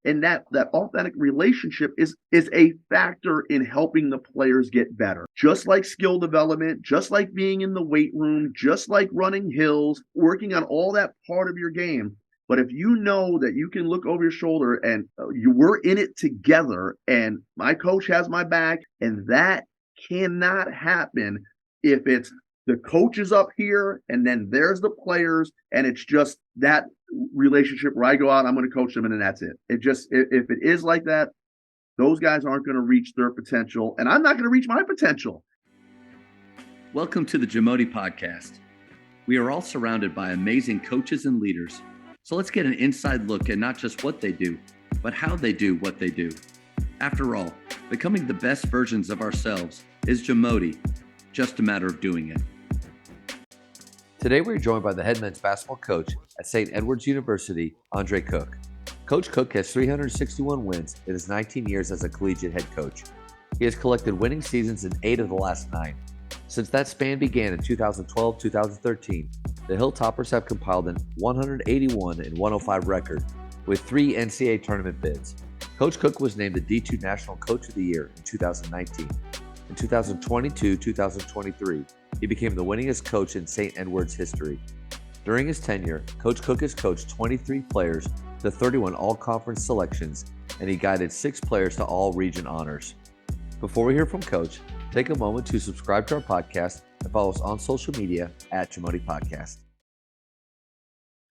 And that authentic relationship is a factor in helping the players get better. Just like skill development, just like being in the weight room, just like running hills, working on all that part of your game. But if you know that you can look over your shoulder and you were in it together and my coach has my back, and that cannot happen if it's the coach is up here and then there's the players and it's just that relationship where I go out, I'm going to coach them, and then that's it. It just, if it is like that, those guys aren't going to reach their potential, and I'm not going to reach my potential. Welcome to the Jamodi Podcast. We are all surrounded by amazing coaches and leaders. So let's get an inside look at not just what they do, but how they do what they do. After all, becoming the best versions of ourselves is Jamodi, just a matter of doing it. Today we're joined by the head men's basketball coach at St. Edward's University, Andre Cook. Coach Cook has 361 wins in his 19 years as a collegiate head coach. He has collected winning seasons in 8 of the last 9. Since that span began in 2012-2013, the Hilltoppers have compiled an 181 and 105 record with 3 NCAA tournament bids. Coach Cook was named the D2 National Coach of the Year in 2019. In 2022-2023, he became the winningest coach in St. Edward's history. During his tenure, Coach Cook has coached 23 players to 31 all-conference selections, and he guided 6 players to all-region honors. Before we hear from Coach, take a moment to subscribe to our podcast and follow us on social media at Jamodi Podcast.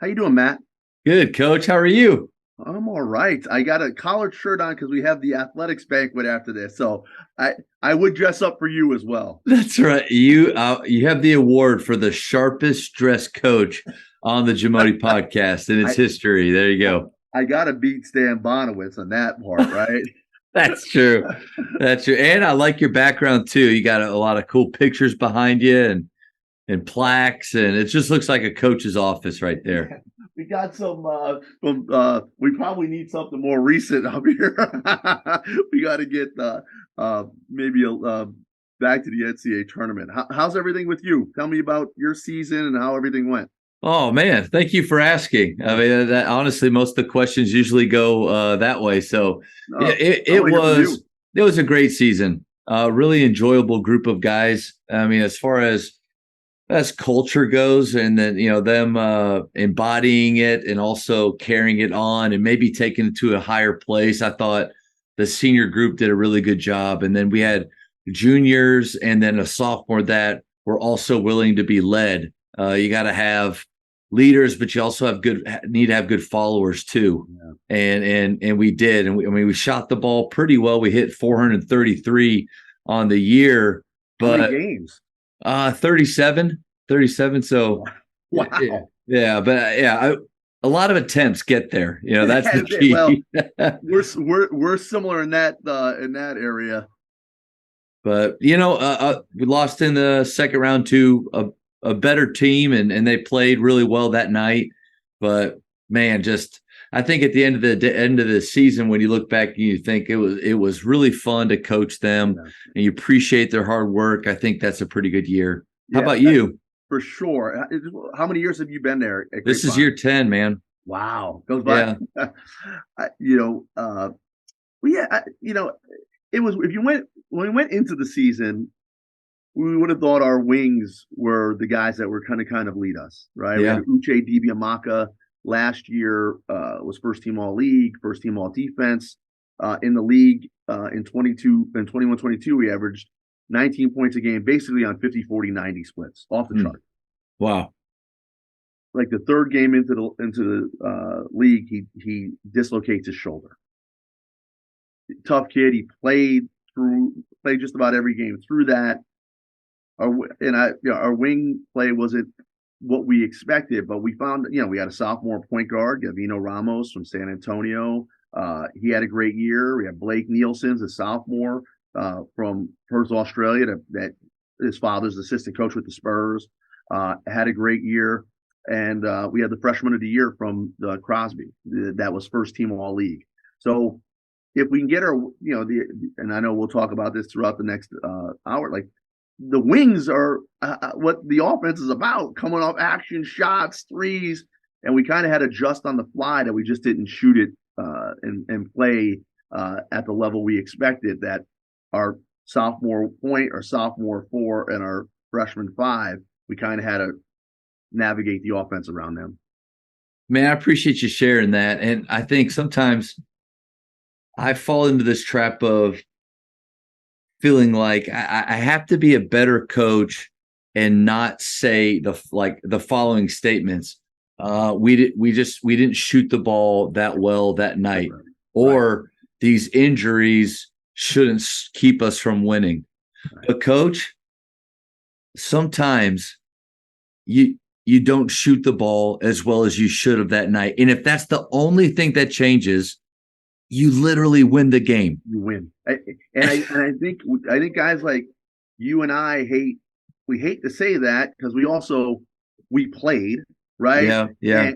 How you doing, Matt? Good, Coach. How are you? I'm all right. I got a collared shirt on because we have the athletics banquet after this, so I would dress up for you as well. That's right. You have the award for the sharpest dressed coach on the Jamodi Podcast in its history. There you go. I got to beat Stan Bonowitz on that part, right? That's true. That's true. And I like your background too. You got a lot of cool pictures behind you and plaques, and it just looks like a coach's office right there. We got some we probably need something more recent up here. We got to get maybe back to the NCAA tournament. How's everything with you? Tell me about your season and how everything went. Oh man, thank you for asking. I mean, honestly, most of the questions usually go that way. So it was a great season. Really enjoyable group of guys. I mean, as far as culture goes, and then them embodying it and also carrying it on and maybe taking it to a higher place. I thought the senior group did a really good job, and then we had juniors and then a sophomore that were also willing to be led. You got to have leaders, but you also need to have good followers too. Yeah. And we did, and we shot the ball pretty well. We hit 433 on the year, but how many games? 37. So wow. But a lot of attempts get there. That's the key. Well, we're similar in that area. But we lost in the second round to a better team, and they played really well that night. But man, I think at the end of the season, when you look back and you think it was really fun to coach them, and you appreciate their hard work. I think that's a pretty good year. How about you? For sure. How many years have you been there? This is year 10, man. Wow, goes by. Yeah. It was when we went into the season, we would have thought our wings were the guys that were kind of lead us, right? Yeah. Uche Dibiamaka last year was first team all league, first team all defense in the league. In 21-22, we averaged 19 points a game, basically on 50-40-90 splits, off the chart. Wow! Like the third game into the league, he dislocates his shoulder. Tough kid. He played just about every game through that. Our wing play wasn't what we expected, but we found, we had a sophomore point guard, Gavino Ramos from San Antonio. He had a great year. We had Blake Nielsen's a sophomore from Perth, Australia, that his father's assistant coach with the Spurs. Had a great year. And we had the freshman of the year from Crosby. That was first team all league. So if we can get our, and I know we'll talk about this throughout the next hour, like the wings are what the offense is about, coming off action shots, threes, and we kind of had to adjust on the fly that we just didn't shoot it and play at the level we expected, that our sophomore point, our sophomore 4, and our freshman 5, we kind of had to navigate the offense around them. Man, I appreciate you sharing that. And I think sometimes I fall into this trap of feeling like I have to be a better coach and not say the following statements. We didn't shoot the ball that well that night, or these injuries shouldn't keep us from winning. But coach, sometimes you don't shoot the ball as well as you should have that night. And if that's the only thing that changes, you literally win the game. You win. I think guys like you and I hate to say that, because we played, right? Yeah.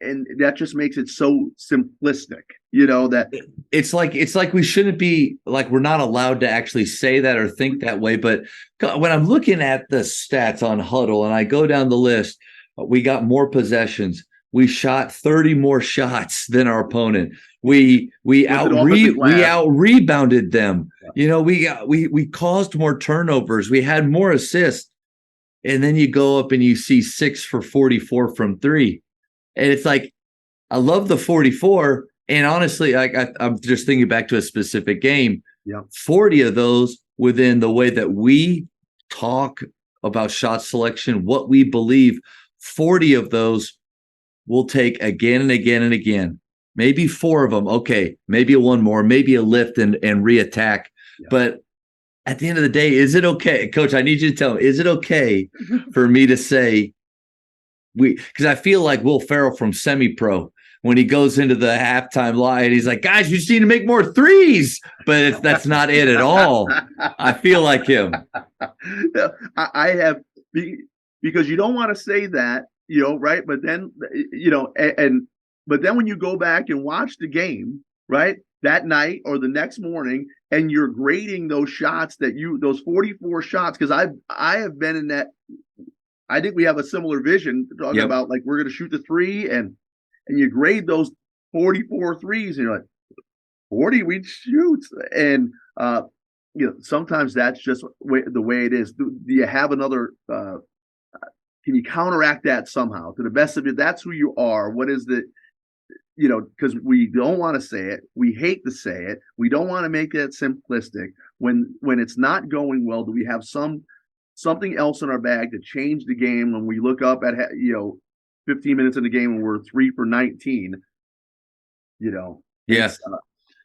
And that just makes it so simplistic, that it's like we shouldn't be, like, we're not allowed to actually say that or think that way. But when I'm looking at the stats on Huddle and I go down the list, we got more possessions. We shot 30 more shots than our opponent. We out rebounded them. We caused more turnovers. We had more assists. And then you go up and you see 6 for 44 from 3. And it's like, I love the 44. And honestly, I'm just thinking back to a specific game. Yeah. 40 of those, within the way that we talk about shot selection, what we believe, 40 of those we'll take again and again and again. Maybe 4 of them. Okay, maybe one more, maybe a lift and reattack. Yeah. But at the end of the day, is it okay? Coach, I need you to tell me, is it okay for me to say because I feel like Will Ferrell from Semi-Pro, when he goes into the halftime line, he's like, guys, we just need to make more threes. But that's not it at all. I feel like him. I have, because you don't want to say that, right? But then, but then when you go back and watch the game, right, that night or the next morning, and you're grading those shots those 44 shots, because I have been in that. I think we have a similar vision talking about, like, we're going to shoot the 3, and you grade those 44 threes, and you're like, 40 we'd shoot. And sometimes that's just the way it is. Do you have another can you counteract that somehow to the best of it? That's who you are. What is the, because we don't want to say it. We hate to say it. We don't want to make it simplistic. When it's not going well, do we have something else in our bag to change the game when we look up at 15 minutes in the game and we're 3 for 19? Yes.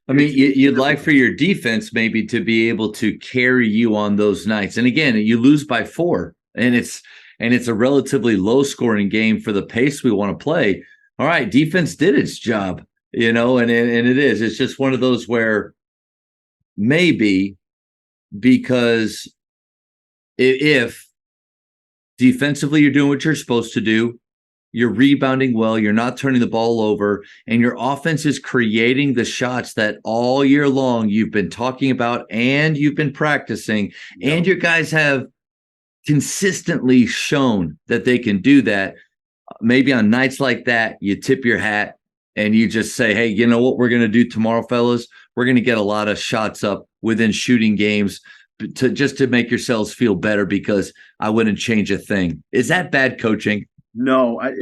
I mean, you'd like for your defense maybe to be able to carry you on those nights. And again, you lose by 4, and it's a relatively low scoring game for the pace we want to play. All right, defense did its job, and it is. It's just one of those where maybe, because if defensively you're doing what you're supposed to do, you're rebounding well, you're not turning the ball over, and your offense is creating the shots that all year long you've been talking about and you've been practicing, and your guys have consistently shown that they can do that. Maybe on nights like that, you tip your hat and you just say, hey, you know what we're going to do tomorrow, fellas? We're going to get a lot of shots up within shooting games to make yourselves feel better, because I wouldn't change a thing. Is that bad coaching? No, I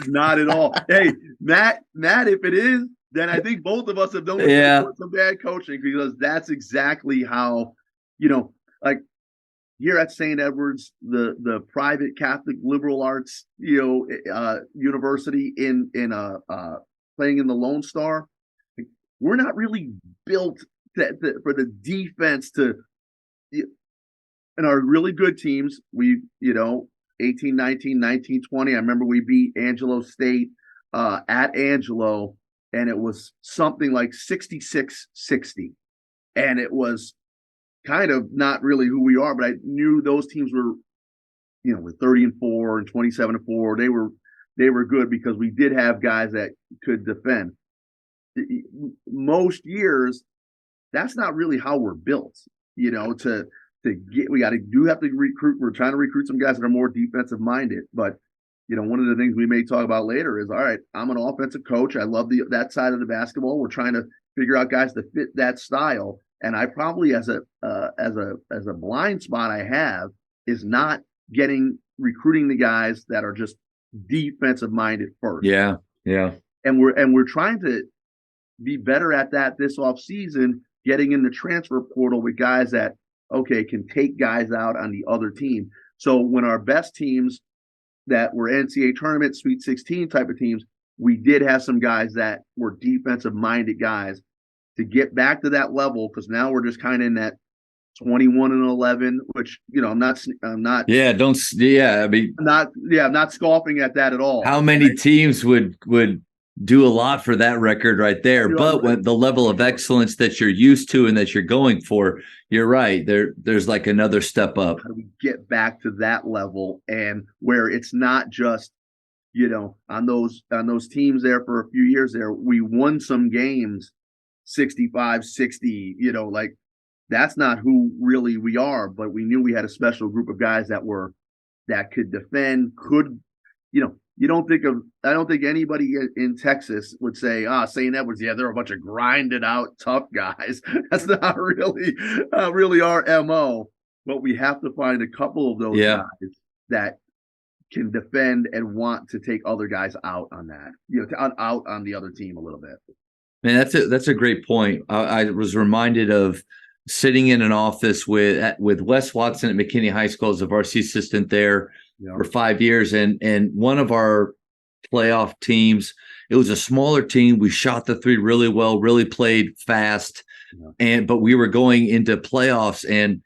not at all. Hey, Matt, if it is, then I think both of us have done some bad coaching, because that's exactly how, like here at St. Edward's, the private Catholic liberal arts, university in playing in the Lone Star, we're not really built for the defense to. And our really good teams, we 18, 19, 19, 20. I remember we beat Angelo State at Angelo, and it was something like 66-60. And it was kind of not really who we are, but I knew those teams were, with 30-4 and 27-4. They were good because we did have guys that could defend. Most years, that's not really how we're built, we have to recruit. We're trying to recruit some guys that are more defensive minded, but one of the things we may talk about later is, all right, I'm an offensive coach. I love that side of the basketball. We're trying to figure out guys to fit that style. And I probably, as a blind spot I have, is not recruiting the guys that are just defensive minded first. Yeah. And we're trying to be better at that this off season, getting in the transfer portal with guys that, okay, can take guys out on the other team. So when our best teams that were NCAA tournament, Sweet 16 type of teams, we did have some guys that were defensive minded guys to get back to that level, because now we're just kind of in that 21-11, which I'm not. I'm not scoffing at that at all. How many teams would do a lot for that record right there? But when the level of excellence that you're used to and that you're going for, you're right. There's like another step up. How do we get back to that level, and where it's not just, on those teams there for a few years there, we won some games 65-60, like that's not who really we are, but we knew we had a special group of guys that could defend, I don't think anybody in Texas would say, St. Edwards, they're a bunch of grinded out tough guys. That's not really our MO, but we have to find a couple of those guys that can defend and want to take other guys out on that, out on the other team a little bit. Man, that's a great point. I was reminded of sitting in an office with Wes Watson at McKinney High School as a varsity assistant there for 5 years. And one of our playoff teams, it was a smaller team. We shot the three really well, really played fast. But we were going into playoffs, and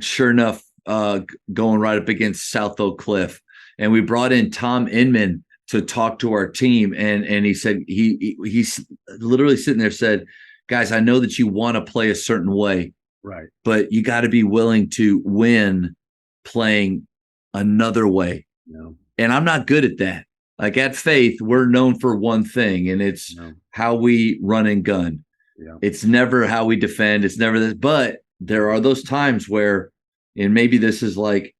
sure enough, going right up against South Oak Cliff. And we brought in Tom Inman to talk to our team. And he said, he's literally sitting there, said, guys, I know that you want to play a certain way, right? But you got to be willing to win playing another way. And I'm not good at that. Like at Faith, we're known for one thing, and it's how we run and gun. It's never how we defend. It's never this. But there are those times where, and maybe this is like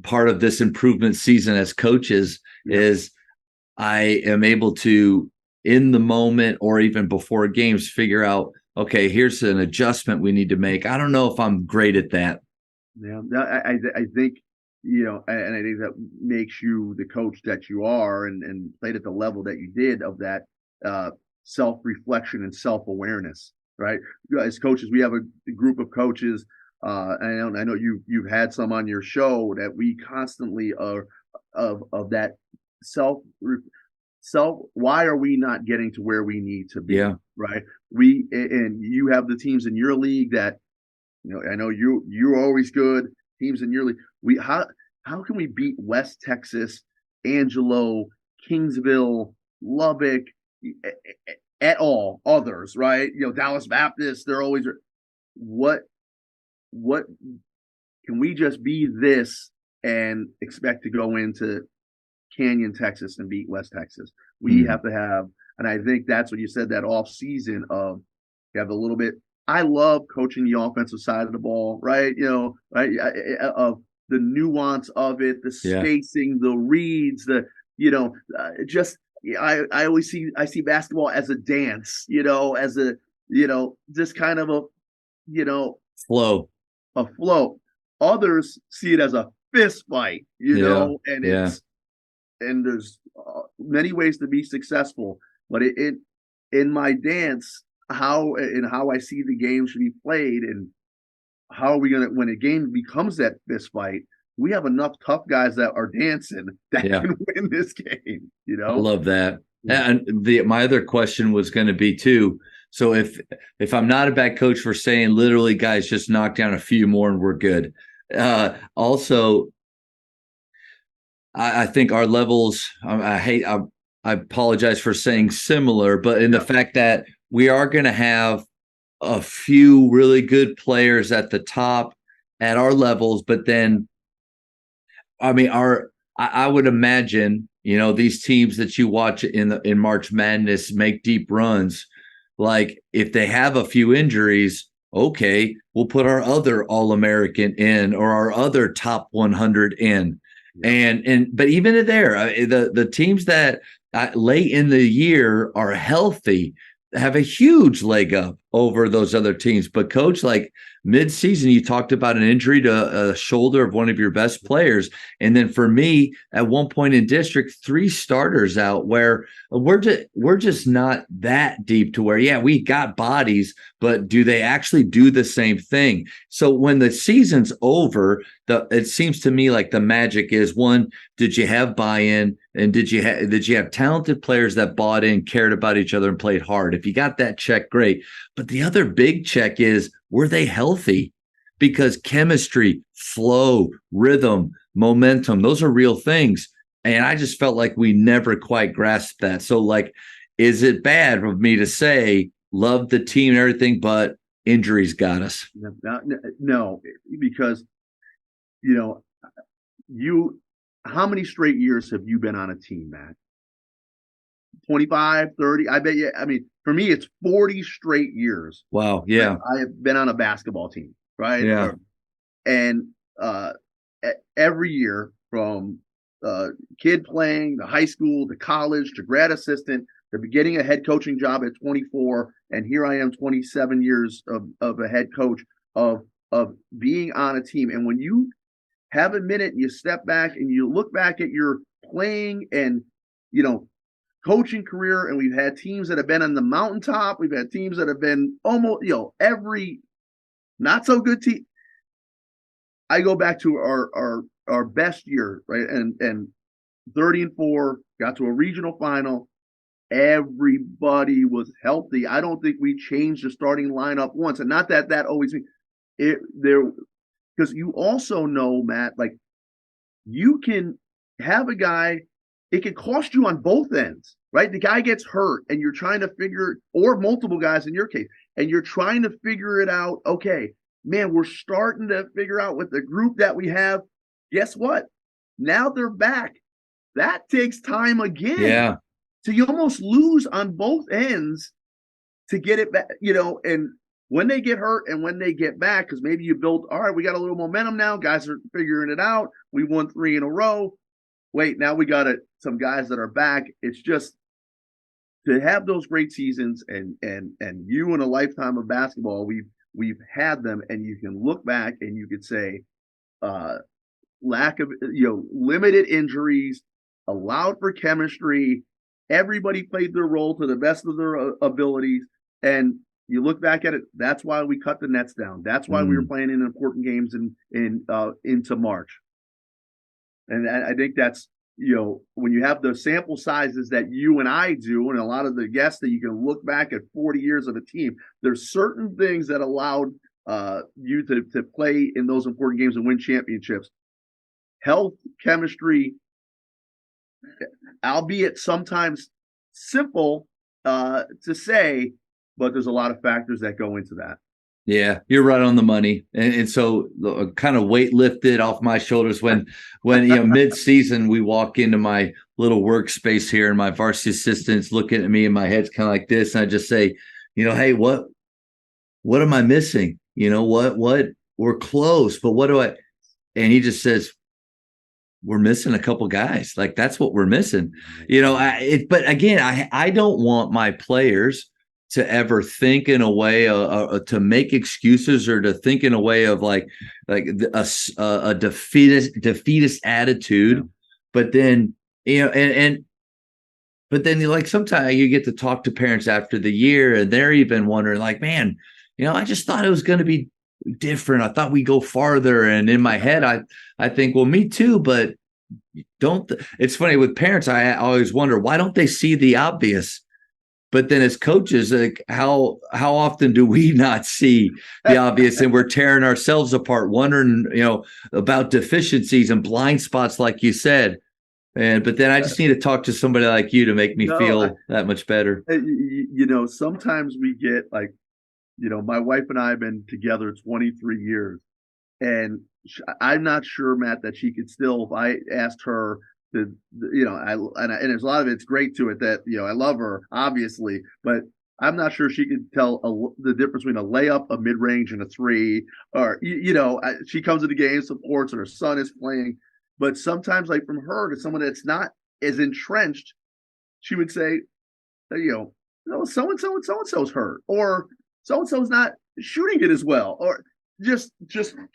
part of this improvement season as coaches, is I am able to, in the moment or even before games, figure out, okay, here's an adjustment we need to make. I don't know if I'm great at that. I think, and I think that makes you the coach that you are, and played at the level that you did, of that self-reflection and self-awareness, right? As coaches, we have a group of coaches. And I know you've had some on your show, that we constantly are of that self. Why are we not getting to where we need to be? Right. And you have the teams in your league that, I know you're always good. Teams in your league. How can we beat West Texas, Angelo, Kingsville, Lubbock, et al. Others, right? Dallas Baptist. They're always what can we just be this and expect to go into Canyon, Texas, and beat West Texas? We have to have, and I think that's what you said, that off season of, you have a little bit. I love coaching the offensive side of the ball, right? Right, of the nuance of it, the spacing, the reads, I always see basketball as a dance, as a, just kind of a, flow. A flow. Others see it as a fist fight, and it's, and there's many ways to be successful, but in my dance, how I see the game should be played, and how are we gonna, when a game becomes that fist fight, we have enough tough guys that are dancing that can win this game. I love that. And my other question was going to be too. So if I'm not a bad coach for saying, literally, guys, just knock down a few more and we're good. Also, I think our levels, I apologize for saying similar, but in the fact that we are going to have a few really good players at the top at our levels, but then, I mean, I would imagine, these teams that you watch in March Madness make deep runs. Like, if they have a few injuries, okay, we'll put our other All-American in, or our other top 100 in. But even there, the teams that late in the year are healthy have a huge leg up over those other teams. But coach, like mid-season, you talked about an injury to a shoulder of one of your best players. And then for me, at one point in district, 3 starters out, where we're just not that deep to where, yeah, we got bodies, but do they actually do the same thing? So when the season's over, it seems to me like the magic is, one, did you have buy-in? And did you have talented players that bought in, cared about each other, and played hard? If you got that check, great. But the other big check is, were they healthy? Because chemistry, flow, rhythm, momentum, those are real things. And I just felt like we never quite grasped that. So, like, is it bad of me to say, love the team and everything, but injuries got us? No, because, how many straight years have you been on a team, Matt? 25, 30? I bet you. I mean, for me, it's 40 straight years. Wow. Yeah. I have been on a basketball team, right? Yeah. And every year, from kid playing to high school to college to grad assistant to getting a head coaching job at 24, and here I am, 27 years of a head coach, of being on a team. And when you have a minute and you step back and you look back at your playing and, coaching career, and we've had teams that have been on the mountaintop. We've had teams that have been almost, every not so good team. I go back to our best year, right? And 30-4, got to a regional final. Everybody was healthy. I don't think we changed the starting lineup once. And not that always means it there, because you also know, Matt, like, you can have a guy, it can cost you on both ends, right? The guy gets hurt and you're trying to figure, or multiple guys in your case, and you're trying to figure it out. Okay, man, we're starting to figure out with the group that we have. Guess what? Now they're back. That takes time again. Yeah. So you almost lose on both ends to get it back, and when they get hurt and when they get back, because maybe you build, all right, we got a little momentum now. Guys are figuring it out. We won 3 in a row. Wait, now we got some guys that are back. It's just to have those great seasons, and you in a lifetime of basketball, we've had them, and you can look back and you could say, lack of, limited injuries, allowed for chemistry. Everybody played their role to the best of their abilities, and you look back at it. That's why we cut the nets down. That's why we were playing in important games into March. And I think that's, when you have the sample sizes that you and I do, and a lot of the guests, that you can look back at 40 years of a team, there's certain things that allowed you to play in those important games and win championships. Health, chemistry, albeit sometimes simple to say, but there's a lot of factors that go into that. Yeah, you're right on the money. And so kind of weight lifted off my shoulders when mid-season we walk into my little workspace here, and my varsity assistant's looking at me and my head's kind of like this. And I just say, hey, what am I missing? What we're close, but what do I, and he just says, we're missing a couple guys. Like, that's what we're missing. But again, I don't want my players to ever think in a way to make excuses, or to think in a way of like a defeatist attitude. Yeah. But then, but then, like, sometimes you get to talk to parents after the year, and they're even wondering, like, man, I just thought it was going to be different. I thought we'd go farther. And in my head, I think, well, me too, but it's funny with parents. I always wonder, why don't they see the obvious? But then as coaches, like, how often do we not see the obvious, and we're tearing ourselves apart, wondering, about deficiencies and blind spots, like you said. But then I just need to talk to somebody like you to make me feel that much better. Sometimes we get like, my wife and I have been together 23 years, and I'm not sure, Matt, that she could still, if I asked her, and there's a lot of it's great to it that, I love her, obviously, but I'm not sure she could tell the difference between a layup, a mid-range, and a three, or, she comes to the game, supports, and her son is playing. But sometimes, like from her to someone that's not as entrenched, she would say, no, so and so and so and so's hurt, or so and so's not shooting it as well, or just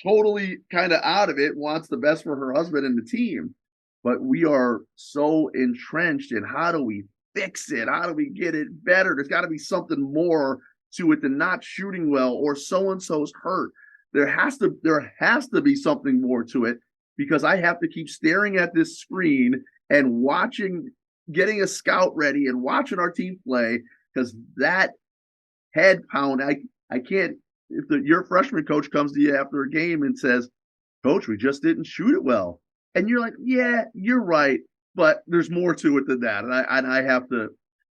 totally kind of out of it, wants the best for her husband and the team. But we are so entrenched in how do we fix it? How do we get it better? There's got to be something more to it than not shooting well, or so and so's hurt. There has to be something more to it, because I have to keep staring at this screen and watching, getting a scout ready and watching our team play, because that head pound, I can't, if your freshman coach comes to you after a game and says, Coach, we just didn't shoot it well. And you're like, yeah, you're right, but there's more to it than that. And I have to,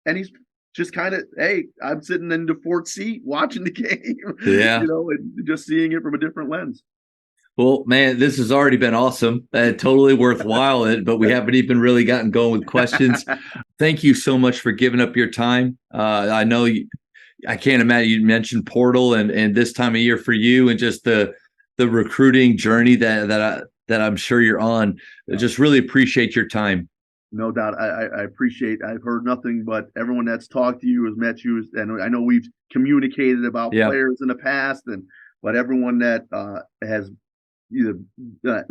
and he's just kind of, hey, I'm sitting in the fourth seat watching the game, yeah, and just seeing it from a different lens. Well, man, this has already been awesome. Totally worthwhile, but we haven't even really gotten going with questions. Thank you so much for giving up your time. I know I can't imagine, you mentioned portal and this time of year for you, and just the recruiting journey that I'm sure you're on. I just really appreciate your time. No doubt. I appreciate, I've heard nothing but everyone that's talked to you, has met you, and I know we've communicated about players in the past, but everyone that has either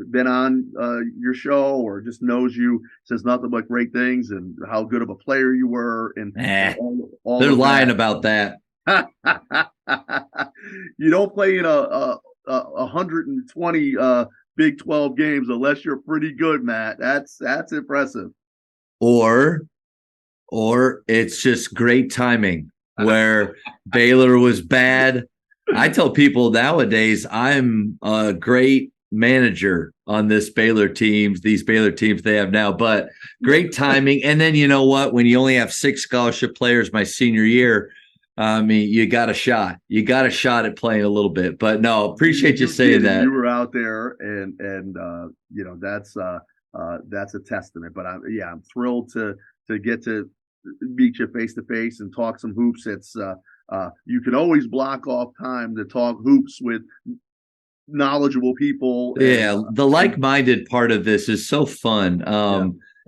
been on your show or just knows you says nothing but great things, and how good of a player you were. And all they're lying about that. You don't play in a 120 Big 12 games unless you're pretty good, Matt. That's impressive. Or it's just great timing where Baylor was bad. I tell people nowadays I'm a great manager on these Baylor teams they have now, but great timing. And then you know what? When you only have 6 scholarship players my senior year, I mean, you got a shot. You got a shot at playing a little bit. But no, appreciate you saying that. You were out there, and that's a testament. But I'm thrilled to get to meet you face to face and talk some hoops. It's you can always block off time to talk hoops with knowledgeable people. Yeah, the like-minded part of this is so fun.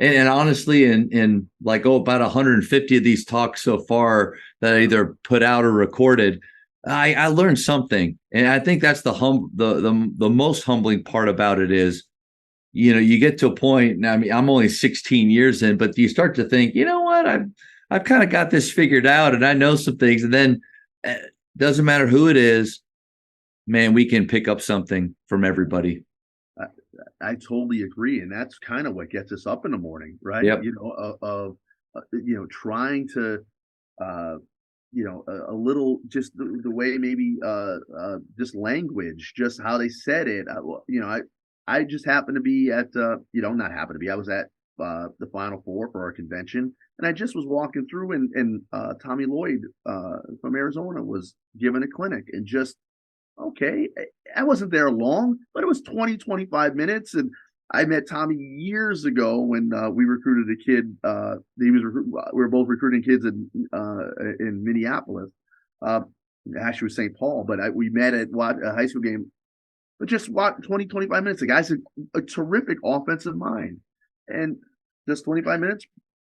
And honestly, in like about 150 of these talks so far that I either put out or recorded, I learned something, and I think that's the most humbling part about it is, you get to a point. I mean, I'm only 16 years in, but you start to think, you know what, I've kind of got this figured out, and I know some things, and then doesn't matter who it is, man, we can pick up something from everybody. I totally agree, and that's kind of what gets us up in the morning, right? Yep. Trying to, a little, just the way maybe just language, just how they said it. I just happened to be at, not happened to be. I was at the Final Four for our convention, and I just was walking through, and Tommy Lloyd from Arizona was giving a clinic, and just. Okay, I wasn't there long, but it was 20-25 minutes. And I met Tommy years ago when we recruited a kid. We were both recruiting kids in Minneapolis. Actually, was St. Paul, but we met at a high school game. But just 20-25 minutes. The guy's a terrific offensive mind, and just 25 minutes.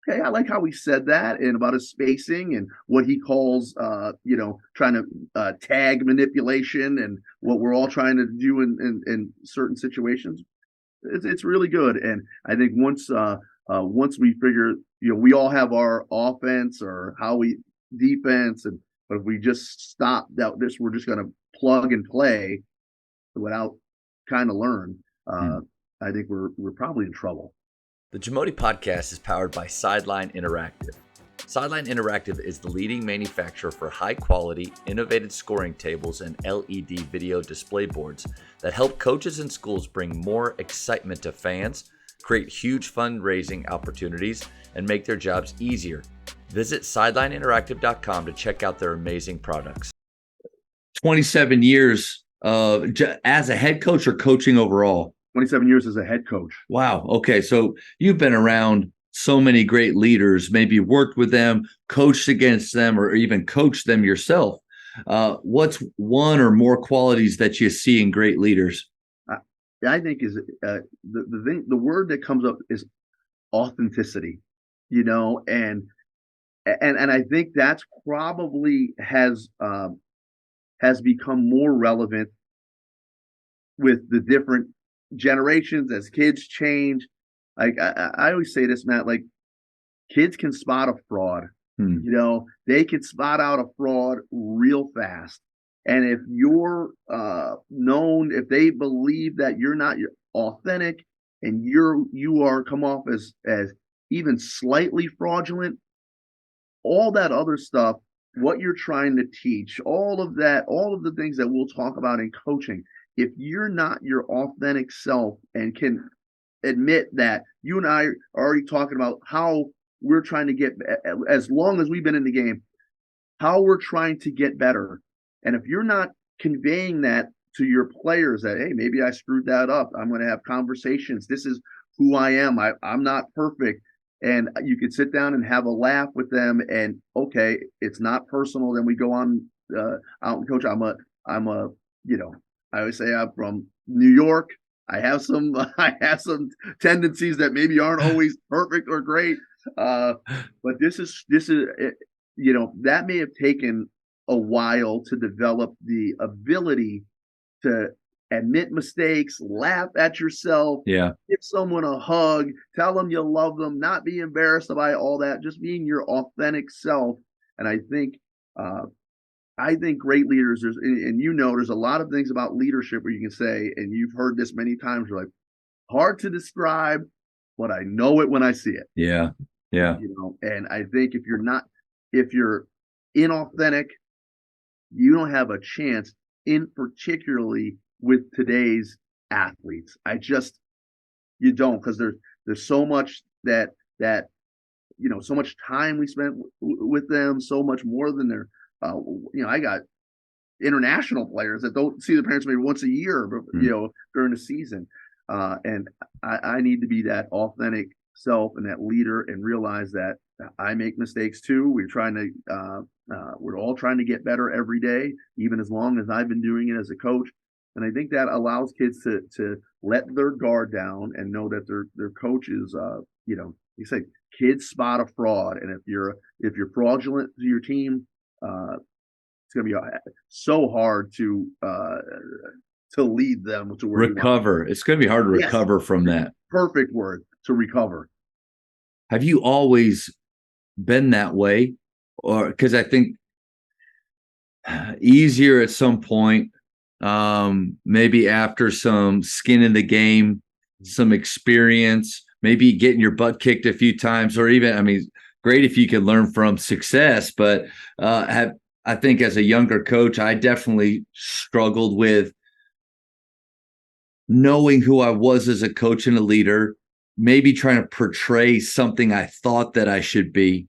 Okay, I like how he said that, and about his spacing and what he calls, trying to tag manipulation, and what we're all trying to do in certain situations. It's really good, and I think once we figure, we all have our offense or how we defense, but if we just stop that, we're just going to plug and play without kind of learn. I think we're probably in trouble. The Jamodi Podcast is powered by Sideline Interactive. Sideline Interactive is the leading manufacturer for high-quality, innovative scoring tables and LED video display boards that help coaches and schools bring more excitement to fans, create huge fundraising opportunities, and make their jobs easier. Visit sidelineinteractive.com to check out their amazing products. 27 years as a head coach or coaching overall? 27 years as a head coach. Wow. Okay. So you've been around so many great leaders, maybe worked with them, coached against them, or even coached them yourself. What's one or more qualities that you see in great leaders? I think is the word that comes up is authenticity, you know, and I think that's probably has become more relevant with the different generations as kids change. Like I always say this, Matt, like kids can spot a fraud. You know, they can spot out a fraud real fast. And if you're known, if they believe that you're not authentic and you are come off as even slightly fraudulent, all that other stuff, what you're trying to teach, all of that, all of the things that we'll talk about in coaching, if you're not your authentic self and can admit that you and I are already talking about how we're trying to get, as long as we've been in the game, how we're trying to get better. And if you're not conveying that to your players that, hey, maybe I screwed that up, I'm going to have conversations. This is who I am. I'm not perfect. And you could sit down and have a laugh with them. And okay, it's not personal. Then we go on out and coach. I'm a, you know, I always say I'm from New York. I have some tendencies that maybe aren't always perfect or great. But this is you know, that may have taken a while to develop the ability to admit mistakes, laugh at yourself, Yeah. give someone a hug, tell them you love them, not be embarrassed by all that, just being your authentic self. And I think great leaders, and you know, there's a lot of things about leadership where you can say, and you've heard this many times, you're like, hard to describe, but I know it when I see it. Yeah. Yeah. You know, and I think if you're inauthentic, you don't have a chance, in particularly with today's athletes. You don't, because there's so much that you know, so much time we spent with them, so much more than their you know, I got international players that don't see their parents maybe once a year, you know, during the season. And I need to be that authentic self and that leader and realize that I make mistakes too. We're all trying to get better every day, even as long as I've been doing it as a coach. And I think that allows kids to let their guard down and know that their coach is, you know, you say kids spot a fraud, and if you're fraudulent to your team, it's going to be so hard to lead them to where recover. It's going to be hard to recover from that. Perfect word, to recover. Have you always been that way, or because I think easier at some point, maybe after some skin in the game, some experience, maybe getting your butt kicked a few times, or even, I mean, great if you can learn from success, but I think as a younger coach, I definitely struggled with knowing who I was as a coach and a leader, maybe trying to portray something I thought that I should be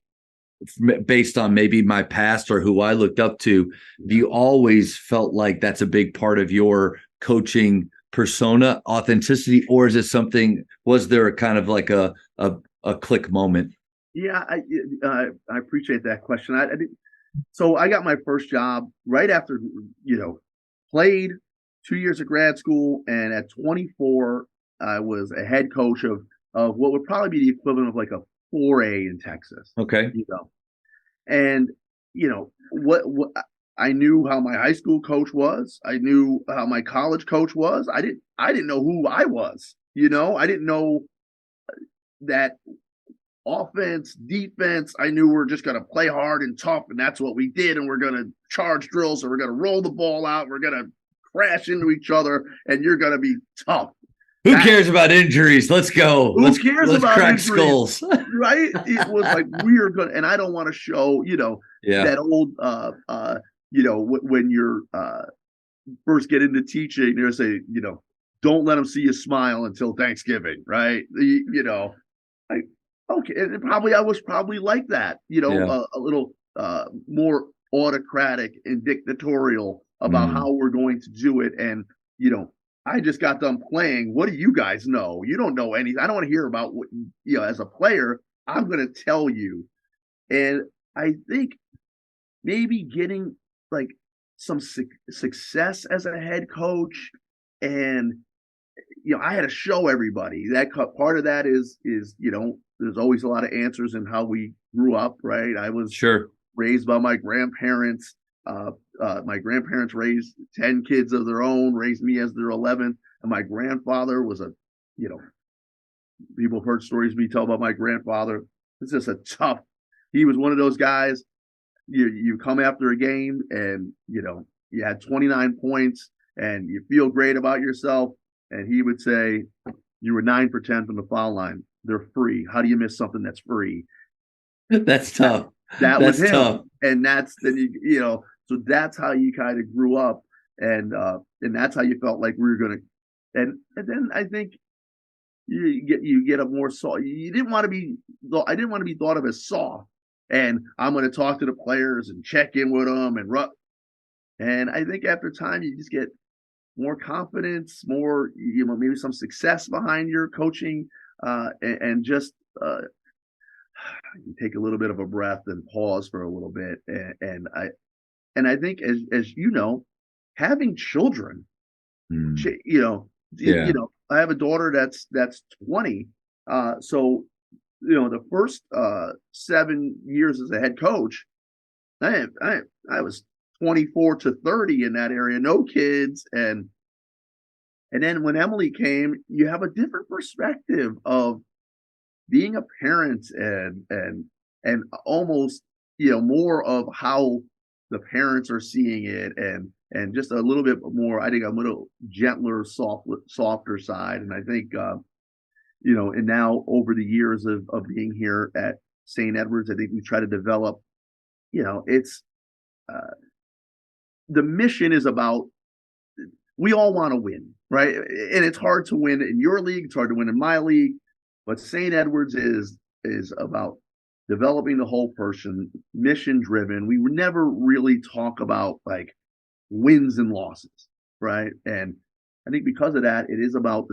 based on maybe my past or who I looked up to. Do you always felt like that's a big part of your coaching persona, authenticity, or is it something, was there a kind of like a click moment? Yeah, I appreciate that question. So I got my first job right after, you know, played 2 years of grad school, and at 24, I was a head coach of what would probably be the equivalent of like a 4A in Texas. Okay. You know, and you know what I knew how my high school coach was. I knew how my college coach was. I didn't know who I was. You know, I didn't know that offense, defense. I knew we're just going to play hard and tough, and that's what we did. And we're going to charge drills, and we're going to roll the ball out. We're going to crash into each other, and you're going to be tough. Who cares about injuries? Let's go. Who cares about crack injuries? Skulls? Right? It was like, we are good, and I don't want to show, you know, that old, you know, when you're first get into teaching, they're saying, you know, don't let them see you smile until Thanksgiving, right? You know, like, okay, and I was probably like that, you know, a little more autocratic and dictatorial about how we're going to do it. And, you know, I just got done playing. What do you guys know? You don't know anything. I don't want to hear about what, you know, as a player, I'm going to tell you. And I think maybe getting like some success as a head coach and I had to show everybody that part of that is, there's always a lot of answers in how we grew up, right? I was Sure. raised by my grandparents. My grandparents raised 10 kids of their own, raised me as their 11th. And my grandfather was people have heard stories me tell about my grandfather. It's just he was one of those guys. You come after a game and, you had 29 points and you feel great about yourself. And he would say, you were 9 for 10 from the foul line. They're free. How do you miss something that's free? That's tough. That that's was him. Tough. And so that's how you kind of grew up. And that's how you felt like we were going to, and then I think you get a more soft. I didn't want to be thought of as soft. And I'm going to talk to the players and check in with them and I think after time you just get more confidence, more maybe some success behind your coaching, and just you take a little bit of a breath and pause for a little bit. And I think as having children, Yeah. I have a daughter that's 20. So, the first 7 years as a head coach, I was 24 to 30 in that area, no kids. And then when Emily came, you have a different perspective of being a parent and almost, more of how the parents are seeing it and just a little bit more, I think a little gentler, softer side. And I think, and now over the years of being here at St. Edward's, I think we try to develop, it's, the mission is about, we all want to win, right? And it's hard to win in your league. It's hard to win in my league, but St. Edward's is about developing the whole person, mission driven. We never really talk about like wins and losses, right? And I think because of that, it is about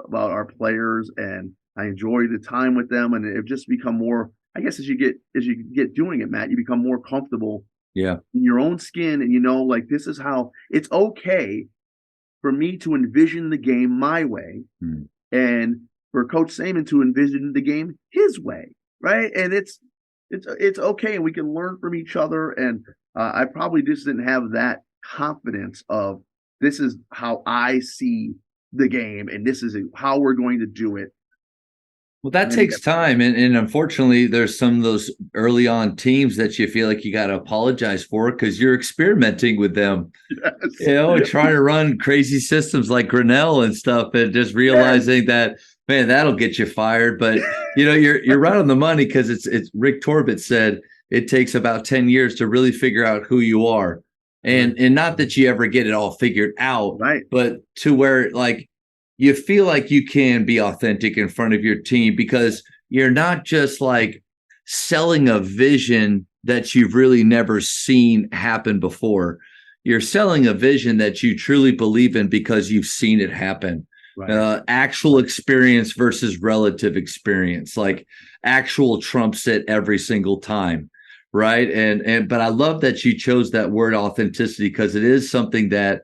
about our players, and I enjoy the time with them, and it just become more. I guess as you get doing it, Matt, you become more comfortable, in your own skin, and like this is how it's okay for me to envision the game my way, and for Coach Saman to envision the game his way, right? And it's okay, and we can learn from each other. And I probably just didn't have that confidence of this is how I see the game, and this is how we're going to do it. Well, that takes time. And unfortunately, there's some of those early on teams that you feel like you got to apologize for because you're experimenting with them, Yes. Trying to run crazy systems like Grinnell and stuff, and just realizing that, man, that'll get you fired. But, you're right on the money because it's Rick Torbett said it takes about 10 years to really figure out who you are. And not that you ever get it all figured out, right? But to where like, you feel like you can be authentic in front of your team because you're not just like selling a vision that you've really never seen happen before. You're selling a vision that you truly believe in because you've seen it happen. Right. Actual experience versus relative experience, like actual trumps it every single time. Right. But I love that you chose that word authenticity because it is something that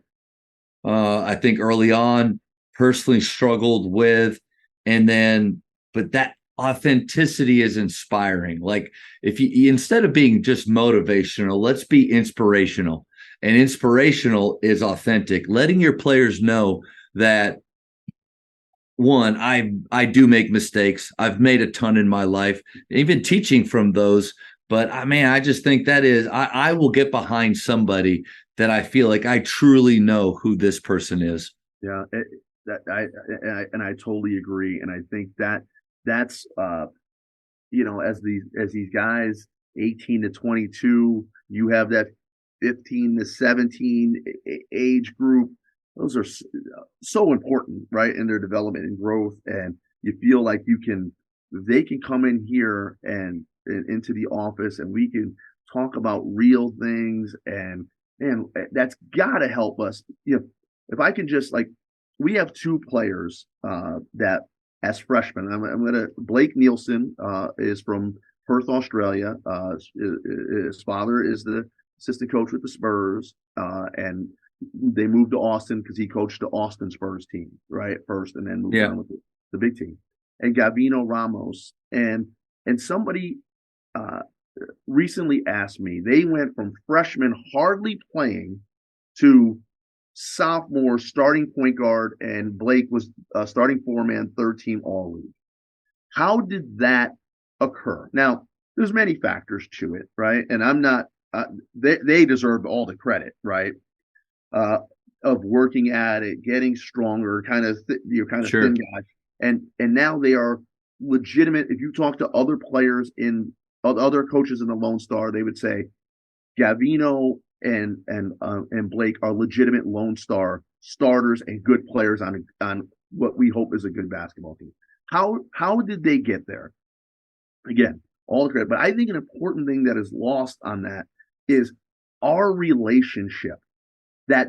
I think early on personally struggled with. But that authenticity is inspiring. Like if you instead of being just motivational, let's be inspirational. And inspirational is authentic, letting your players know that one, I do make mistakes. I've made a ton in my life, even teaching from those. But I just think that is, I will get behind somebody that I feel like I truly know who this person is. Yeah. I totally agree, and I think that's as these guys 18 to 22, you have that 15 to 17 age group. Those are so important, right, in their development and growth. And you feel like they can come in here and into the office, and we can talk about real things, and that's got to help us. If I can just we have two players that as freshmen. I'm gonna Blake Nielsen is from Perth, Australia. His father is the assistant coach with the Spurs, and they moved to Austin because he coached the Austin Spurs team, right? First, and then moved on with the big team. And Gavino Ramos. And somebody recently asked me, they went from freshman hardly playing to sophomore starting point guard, and Blake was starting 4-man, third team all league. How did that occur? Now, there's many factors to it, right? And I'm not, they deserve all the credit, right? Of working at it, getting stronger, kind of thin guys. And now they are legitimate. If you talk to other players other coaches in the Lone Star, they would say Gavino and Blake are legitimate Lone Star starters and good players on what we hope is a good basketball team. How did they get there? Again, all the credit. But I think an important thing that is lost on that is our relationship. That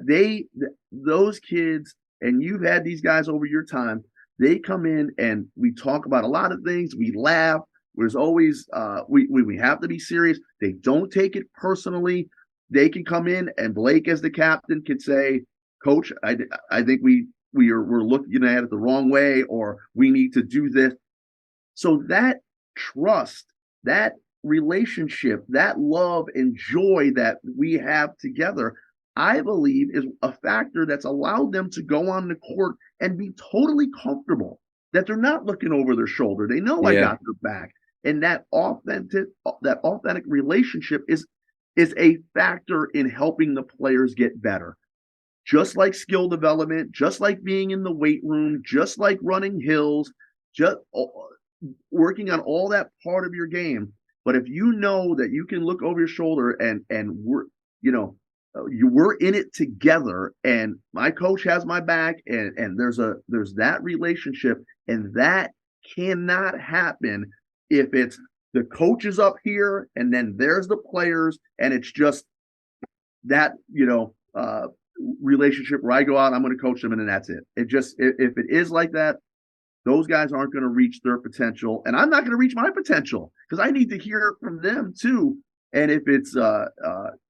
those kids, and you've had these guys over your time, they come in and we talk about a lot of things. We laugh. There's always we have to be serious. They don't take it personally. They can come in, and Blake, as the captain, can say, "Coach, I think we're looking at it the wrong way, or we need to do this." So that trust, that relationship, that love and joy that we have together, I believe, is a factor that's allowed them to go on the court and be totally comfortable, that they're not looking over their shoulder. They know I got their back. And that authentic relationship is a factor in helping the players get better. Just like skill development, just like being in the weight room, just like running hills, just working on all that part of your game. But if you know that you can look over your shoulder and we're in it together, and my coach has my back, and there's that relationship, and that cannot happen if it's the coach is up here and then there's the players, and it's just that relationship where I go out, I'm going to coach them, and then that's it. If it is like that, those guys aren't going to reach their potential, and I'm not going to reach my potential, because I need to hear from them too. And if it's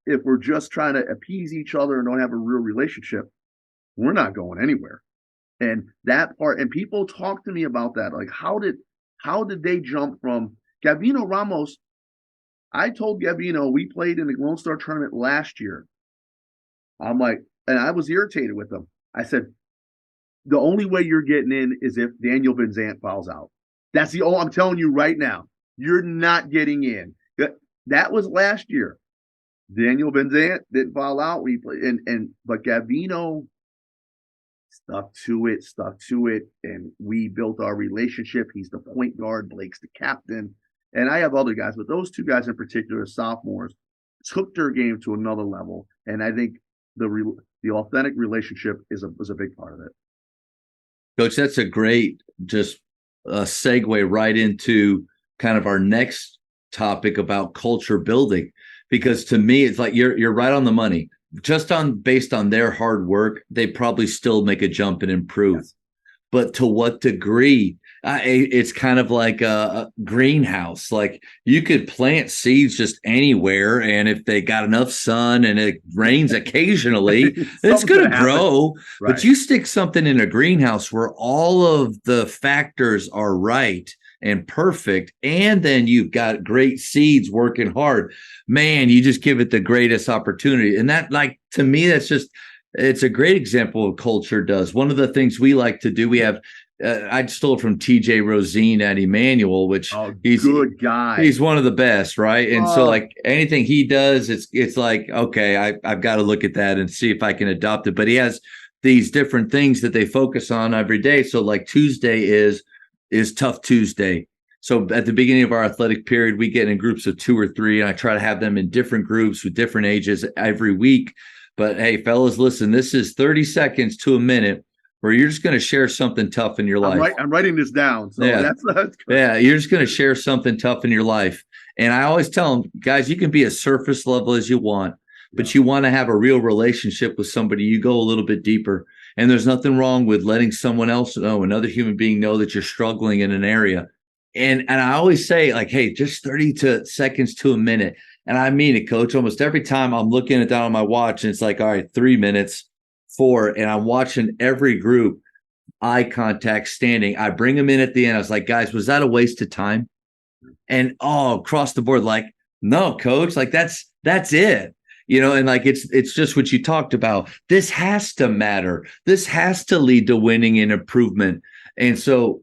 if we're just trying to appease each other and don't have a real relationship, we're not going anywhere. And that part, and people talk to me about that, like how did they jump from Gavino Ramos? I told Gavino, we played in the Lone Star tournament last year. I'm like, and I was irritated with him. I said, the only way you're getting in is if Daniel Van Zandt fouls out. That's I'm telling you right now, you're not getting in. That was last year. Daniel Van Zandt didn't foul out. But Gavino stuck to it, and we built our relationship. He's the point guard, Blake's the captain, and I have other guys, but those two guys in particular, sophomores, took their game to another level, and I think the authentic relationship is a big part of it. Coach, that's a great segue right into kind of our next topic about culture building, because to me, it's like you're right on the money. Just based on their hard work, they probably still make a jump and improve. Yes. But to what degree? It's kind of like a greenhouse. Like you could plant seeds just anywhere, and if they got enough sun and it rains occasionally, it's going to grow. Right. But you stick something in a greenhouse where all of the factors are right and perfect, and then you've got great seeds working hard, man, you just give it the greatest opportunity. And that, like, to me, it's a great example of culture does. One of the things we like to do, we have, I stole from TJ Rosine at Emmanuel, which he's a good guy. He's one of the best, right? And so like anything he does, it's like, okay, I've got to look at that and see if I can adopt it. But he has these different things that they focus on every day. So like Tuesday is Tough Tuesday. So at the beginning of our athletic period, we get in groups of 2 or 3, and I try to have them in different groups with different ages every week. But hey, fellas, listen, this is 30 seconds to a minute where you're just going to share something tough in your life. I'm writing this down. So yeah. That's you're just going to share something tough in your life. And I always tell them, guys, you can be as surface level as you want, but you want to have a real relationship with somebody. You go a little bit deeper. And there's nothing wrong with letting someone else know, another human being know that you're struggling in an area. And I always say, like, hey, just 30 seconds to a minute. And I mean it, Coach. Almost every time I'm looking at that on my watch, and it's like, all right, 3 minutes. 4, and I'm watching every group, eye contact, standing. I bring them in at the end. I was like, guys, was that a waste of time? And across the board, like, no, coach, like that's it. And like it's just what you talked about. This has to matter. This has to lead to winning and improvement. And so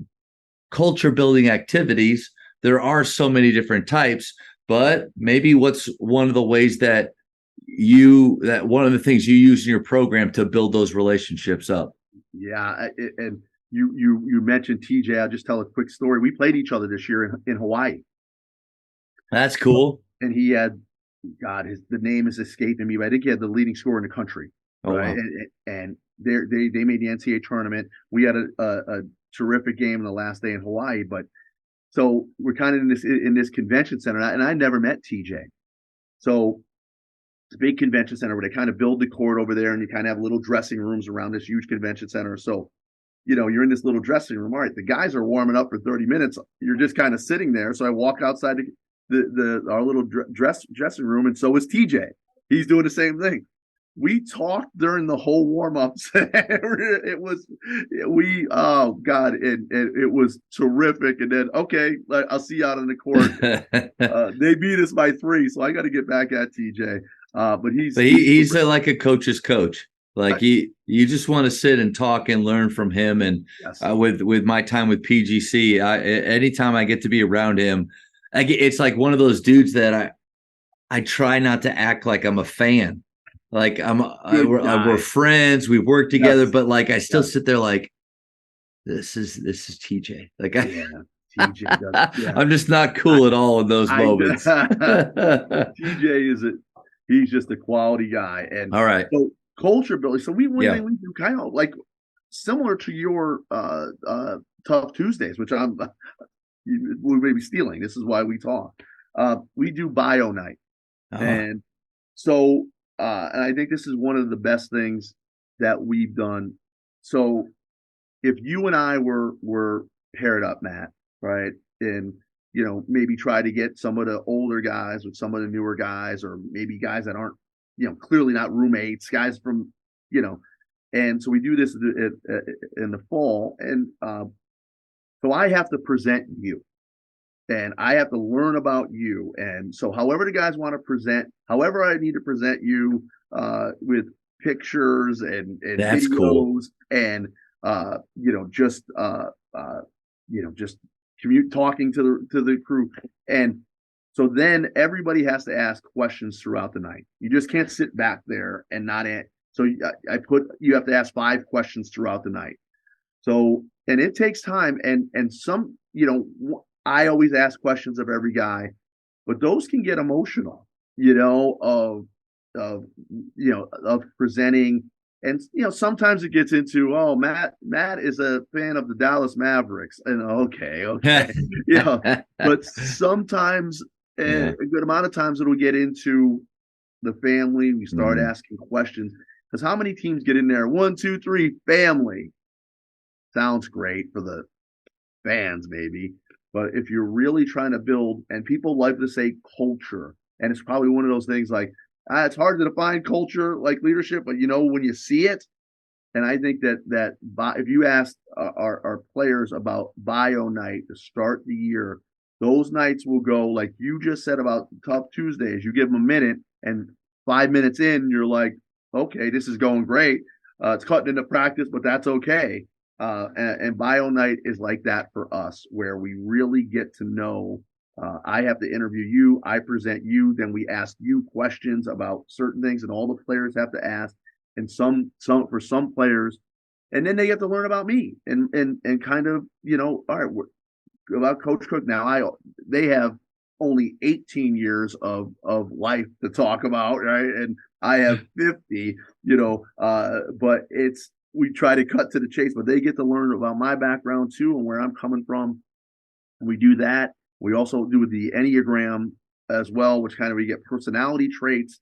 culture building activities, there are so many different types, but maybe what's one of the ways that one of the things you use in your program to build those relationships up? Yeah. And you mentioned TJ. I'll just tell a quick story. We played each other this year in Hawaii. That's cool. And he had, God, the name is escaping me, but I think he had the leading scorer in the country. Oh, right? wow. And they made the NCAA tournament. We had a terrific game in the last day in Hawaii. But so we're kind of in this convention center, and I never met TJ. So it's a big convention center where they kind of build the court over there, and you kind of have little dressing rooms around this huge convention center. So, you're in this little dressing room. All right, the guys are warming up for 30 minutes. You're just kind of sitting there. So I walk outside our little dressing room, and so is TJ. He's doing the same thing. We talked during the whole warm-ups. It was oh God, and it was terrific. And then, okay, I'll see you out on the court. They beat us by 3, so I got to get back at TJ. But he's like a coach's coach. Like you just want to sit and talk and learn from him. And yes. With my time with PGC, anytime I get to be around him, it's like one of those dudes that I try not to act like I'm a fan. Like we're friends, we've worked together, but like I still sit there like this is TJ. Like TJ does. Yeah. I'm just not cool at all in those moments. TJ he's just a quality guy. And all right. So culture building. So we do kind of like similar to your Tough Tuesdays, which we may be stealing. This is why we talk. We do bio night. Uh-huh. And so and I think this is one of the best things that we've done. So if you and I were paired up, Matt, right, and maybe try to get some of the older guys with some of the newer guys, or maybe guys that aren't clearly not roommates, guys from and so we do this in the fall, and so I have to present you. And I have to learn about you. And so however the guys want to present, however I need to present you with pictures and that's videos cool. And, just talking to the crew. And so then everybody has to ask questions throughout the night. You just can't sit back there and not answer. So you have to ask 5 questions throughout the night. So, and it takes time, and some, I always ask questions of every guy, but those can get emotional, of presenting. And, sometimes it gets into, oh, Matt is a fan of the Dallas Mavericks. And okay. But sometimes, a good amount of times it'll get into the family. We start asking questions, because how many teams get in there? 1, 2, 3, family. Sounds great for the fans, maybe. But if you're really trying to build, and people like to say culture, and it's probably one of those things like, it's hard to define culture like leadership, but when you see it, and I think that if you ask our players about bio night to start the year, those nights will go like you just said about Tough Tuesdays. You give them a minute, and 5 minutes in, you're like, okay, this is going great. It's cutting into practice, but that's okay. And bio night is like that for us, where we really get to know. I have to interview you, I present you, then we ask you questions about certain things, and all the players have to ask. And some for some players, and then they get to learn about me and kind of, all right, about Coach Cook. Now they have only 18 years of life to talk about, right? And I have 50, but we try to cut to the chase, but they get to learn about my background too and where I'm coming from. And we do that. We also do the Enneagram as well, which kind of we get personality traits.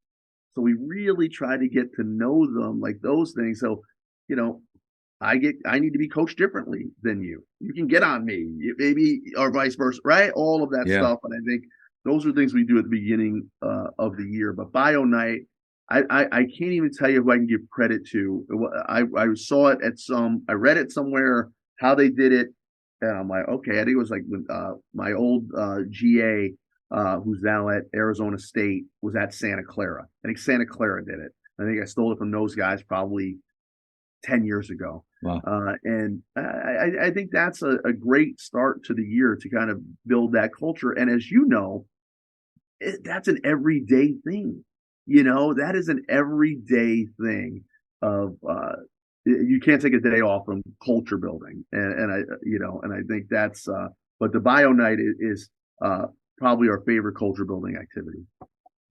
So we really try to get to know them, like those things. So, I need to be coached differently than you. You can get on me, maybe, or vice versa, right? All of that stuff. And I think those are things we do at the beginning of the year. But bio night, I can't even tell you who I can give credit to. I saw it I read it somewhere how they did it, and I'm like, okay, I think it was like my old GA, who's now at Arizona State, was at Santa Clara. I think Santa Clara did it. I think I stole it from those guys probably 10 years ago. Wow. And I think that's a great start to the year to kind of build that culture. And as you know, that's an everyday thing. That is an everyday thing of you can't take a day off from culture building. And I think that's but the bio night is probably our favorite culture building activity.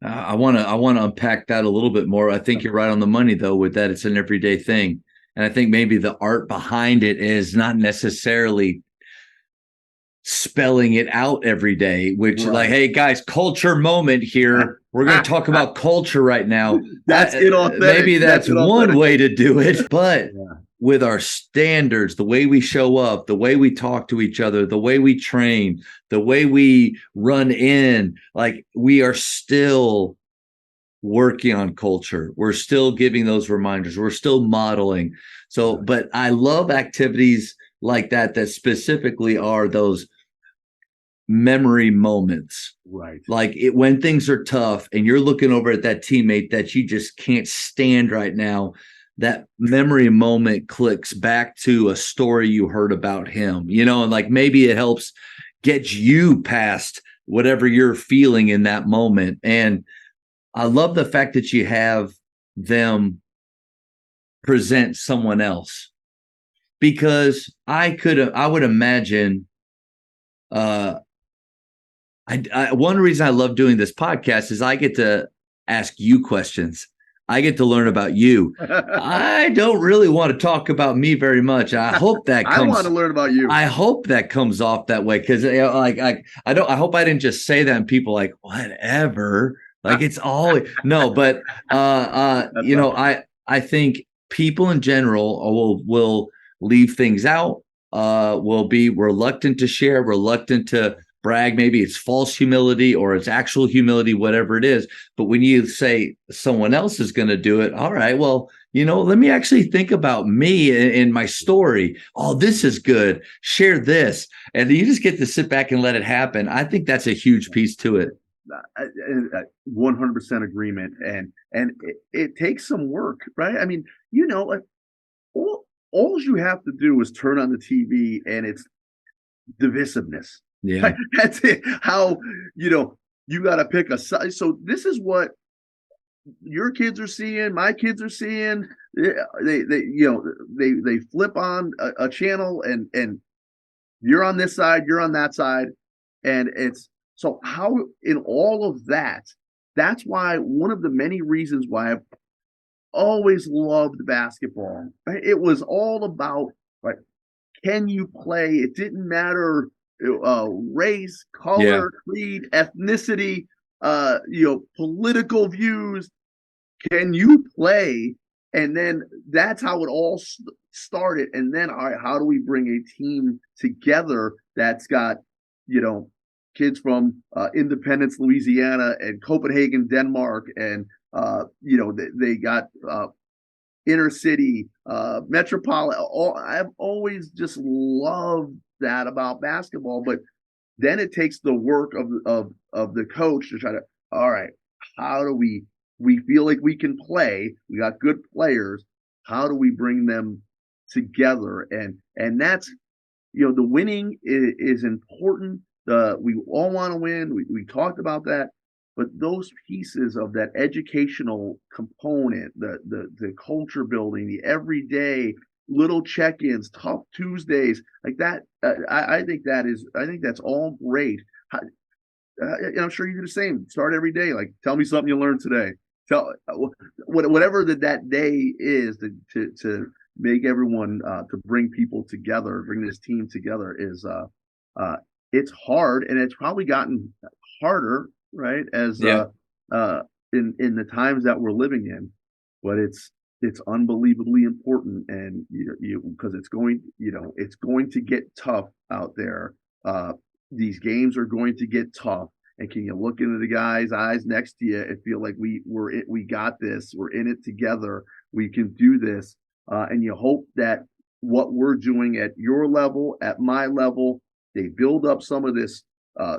I want to unpack that a little bit more. I think you're right on the money though with that. It's an everyday thing. And I think maybe the art behind it is not necessarily spelling it out every day, which is like, hey guys, culture moment here. We're going to talk about culture right now. That's inauthentic. Maybe that's one way to do it. But with our standards, the way we show up, the way we talk to each other, the way we train, the way we run in, like we are still working on culture. We're still giving those reminders. We're still modeling. So, but I love activities like that specifically are those memory moments. Right. Like when things are tough and you're looking over at that teammate that you just can't stand right now, that memory moment clicks back to a story you heard about him, and like maybe it helps get you past whatever you're feeling in that moment. And I love the fact that you have them present someone else, because I would imagine one reason I love doing this podcast is I get to ask you questions. I get to learn about you. I don't really want to talk about me very much. I hope that comes. I want to learn about you. I hope that comes off that way, because I hope I didn't just say that and people like whatever. Like it's always no, but I think people in general will leave things out. Will be reluctant to share, reluctant to brag. Maybe it's false humility or it's actual humility, whatever it is. But when you say someone else is going to do it, all right, well, let me actually think about me and my story. Oh, this is good. Share this. And you just get to sit back and let it happen. I think that's a huge piece to it. 100% agreement. And it takes some work, right? I mean, like all you have to do is turn on the TV and it's divisiveness. Yeah. That's it. How, you got to pick a side. So this is what your kids are seeing, my kids are seeing. They flip on a channel and you're on this side, you're on that side. And it's so how in all of that, that's why one of the many reasons why I've always loved basketball. Right? It was all about, right, can you play? It didn't matter race, color, creed, ethnicity, political views. Can you play? And then that's how it all started. And then, all right, how do we bring a team together that's got, kids from Independence, Louisiana, and Copenhagen, Denmark, and they got inner city, metropolitan. I've always just loved that about basketball. But then it takes the work of the coach to try to, all right, how do we feel like we can play? We got good players. How do we bring them together? And that's, the winning is important. We all want to win. We talked about that. But those pieces of that educational component, the culture building, the everyday little check-ins, tough Tuesdays, like that, I think that's all great. I'm sure you do the same. Start every day. Like, tell me something you learned today. Tell whatever that day is to make everyone to bring people together, bring this team together is it's hard, and it's probably gotten harder, right? As in the times that we're living in, but it's unbelievably important, and because it's going to get tough out there. These games are going to get tough, And can you look into the guy's eyes next to you and feel like we got this, we're in it together, we can do this, and you hope that what we're doing at your level, at my level, they build up some of this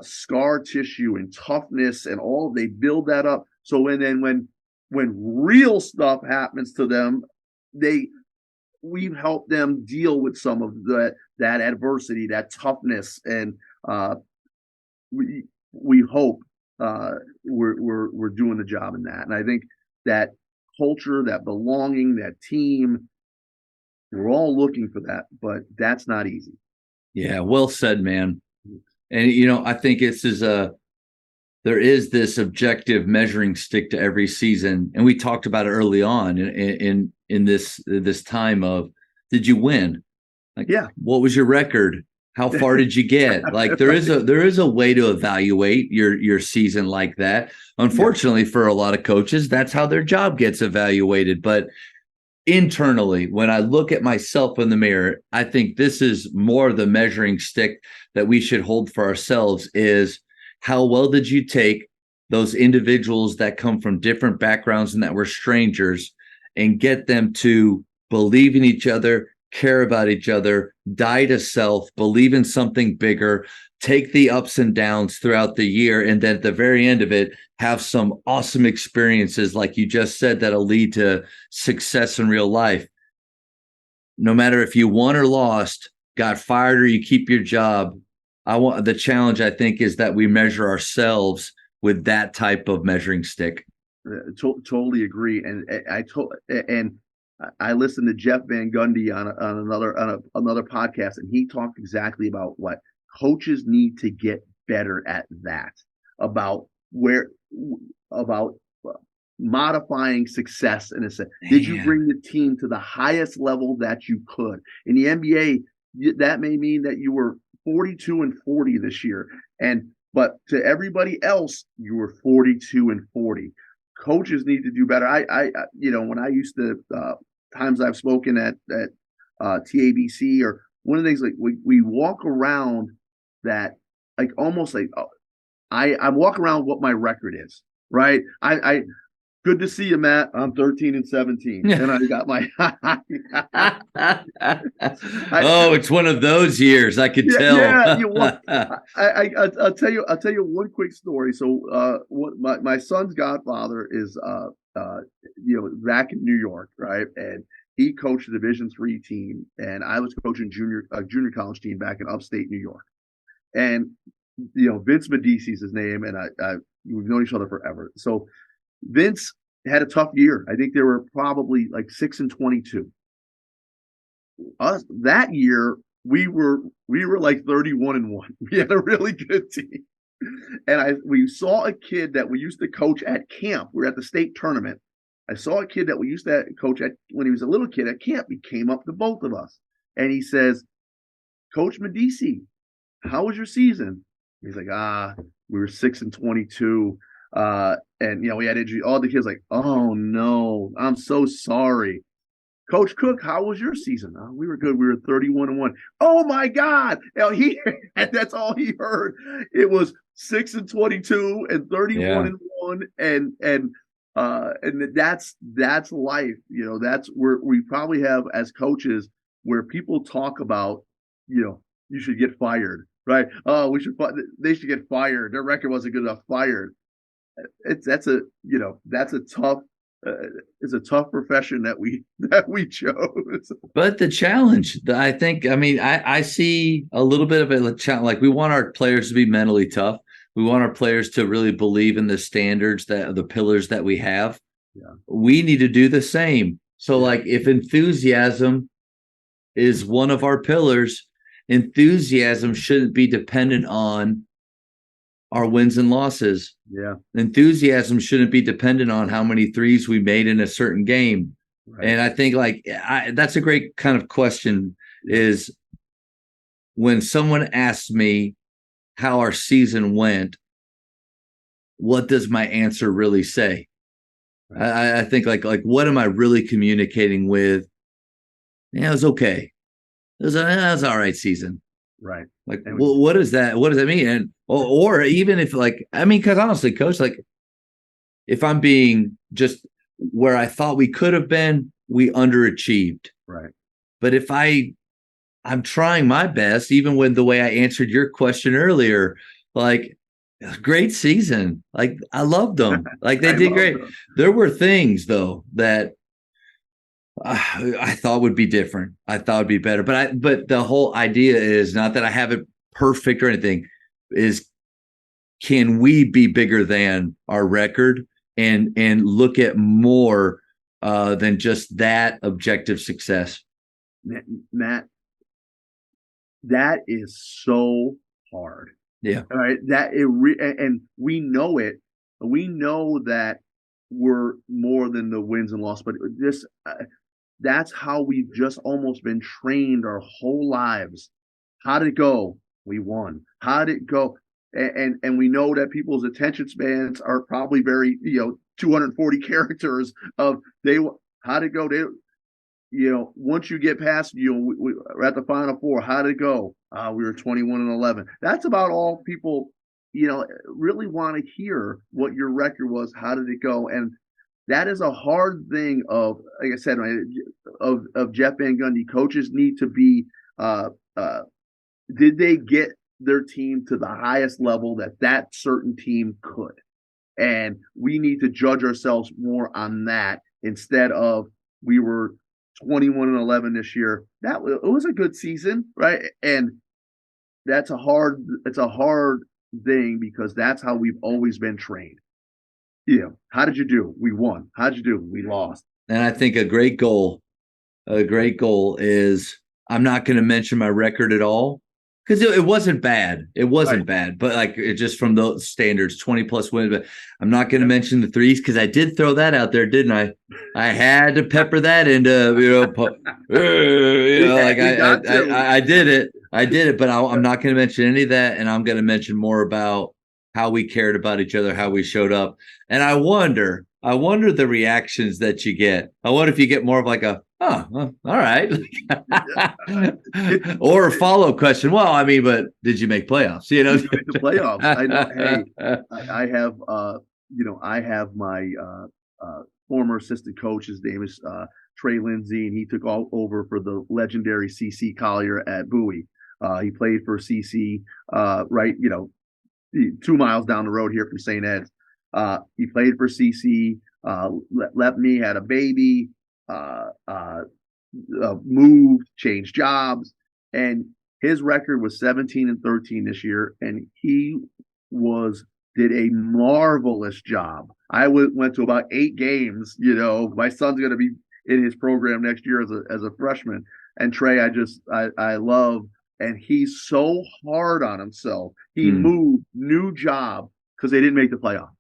scar tissue and toughness and all. They build that up. So when real stuff happens to them, we've helped them deal with some of that adversity, that toughness, and we hope we're doing the job in that. And I think that culture, that belonging, that team, we're all looking for that, but that's not easy. Yeah, well said, man. And I think there is this objective measuring stick to every season, and we talked about it early on in this time of, did you win? Like, yeah. What was your record? How far did you get? Like, there is a way to evaluate your season like that. Unfortunately, for a lot of coaches, that's how their job gets evaluated. But internally, when I look at myself in the mirror, I think this is more the measuring stick that we should hold for ourselves is, how well did you take those individuals that come from different backgrounds and that were strangers and get them to believe in each other, care about each other, die to self, believe in something bigger, take the ups and downs throughout the year, and then at the very end of it, have some awesome experiences, like you just said, that'll lead to success in real life. No matter if you won or lost, got fired or you keep your job, the challenge, I think, is that we measure ourselves with that type of measuring stick. Totally agree. And I listened to Jeff Van Gundy on another podcast, and he talked exactly about what coaches need to get better at, that about modifying success in a sense. Did you bring the team to the highest level that you could? In the NBA, that may mean that you were 42-40 this year, but to everybody else, you were 42-40. Coaches need to do better. I when I used to times I've spoken at TABC, or one of the things, like we walk around that, like almost like I walk around what my record is, right? I good to see you, Matt. I'm 13-17, and I got my. It's one of those years. I could tell. Yeah, I'll tell you one quick story. So, my son's godfather is back in New York, right? And he coached a Division III team, and I was coaching junior college team back in upstate New York. And Vince Medici is his name, and we've known each other forever. So Vince had a tough year. I think they were probably like 6-22. Us that year, we were like 31-1. We had a really good team. And we saw a kid that we used to coach at camp. We were at the state tournament. I saw a kid that we used to coach at when he was a little kid at camp. He came up to both of us, and he says, "Coach Medici, how was your season?" He's like, we were 6-22. And we had injury. All the kids like, "Oh no, I'm so sorry." "Coach Cook, how was your season?" "Oh, we were good. We were 31-1. "Oh my God!" That's all he heard. It was 6-22 and 31-1, and that's life. That's where we probably have as coaches, where people talk about, you should get fired, right? "Oh, they should get fired. Their record wasn't good enough. Fired." That's a tough it's a tough profession that we chose. But the challenge, I think, I see a little bit of a challenge. Like, we want our players to be mentally tough. We want our players to really believe in the standards, the pillars that we have. Yeah. We need to do the same. So, like, if enthusiasm is one of our pillars, enthusiasm shouldn't be dependent on our wins and losses. Yeah. Enthusiasm shouldn't be dependent on how many threes we made in a certain game. Right. And I think that's a great kind of question, is when someone asks me how our season went, what does my answer really say? Right. I think like what am I really communicating with? Yeah, it was okay. It was an all right season. Right. Like, well, what does that mean? And or even if because honestly, coach, like if I'm being just where I thought we could have been, we underachieved. Right. But if I'm trying my best, even with the way I answered your question earlier, like great season. Like I loved them. Like they did great. Them. There were things though that I thought would be different. I thought would be better. But the whole idea is not that I have it perfect or anything. Is can we be bigger than our record and look at more than just that objective success? Matt, that is so hard. Yeah. All right. And we know it. We know that we're more than the wins and losses, but this. That's how we've just almost been trained our whole lives. How did it go? We won. How did it go? And we know that people's attention spans are probably very, 240 characters of how did it go? Once you get past, we're at the Final Four. How did it go? We were 21-11. That's about all people, really want to hear what your record was. How did it go? And that is a hard thing of, like I said, of Jeff Van Gundy. Coaches need to be, did they get their team to the highest level that certain team could? And we need to judge ourselves more on that instead of we were 21-11 this year. It was a good season, right? And it's a hard thing because that's how we've always been trained. How did you do? We won. How'd you do? We lost. And I think a great goal is I'm not going to mention my record at all because it wasn't bad. It wasn't bad, but like it just from those standards, 20 plus wins. But I'm not going to mention the threes because I did throw that out there, didn't I? I had to pepper that into I did it, but I'm not going to mention any of that, and I'm going to mention more about how we cared about each other, how we showed up. And I wonder the reactions that you get. I wonder if you get more of like all right. Or a follow-up question. Well, I mean, but did you make playoffs? Did you make the playoffs? I know. Hey, I have my former assistant coach. His name is Trey Lindsay, and he took over for the legendary CC Collier at Bowie. He played for CC, right, 2 miles down the road here from St. Ed's. He played for CC, left me, had a baby, moved, changed jobs, and his record was 17-13 this year, and he did a marvelous job. I went to about 8 games. My son's going to be in his program next year as a freshman, and Trey, I love. And he's so hard on himself. He moved, new job, because they didn't make the playoff,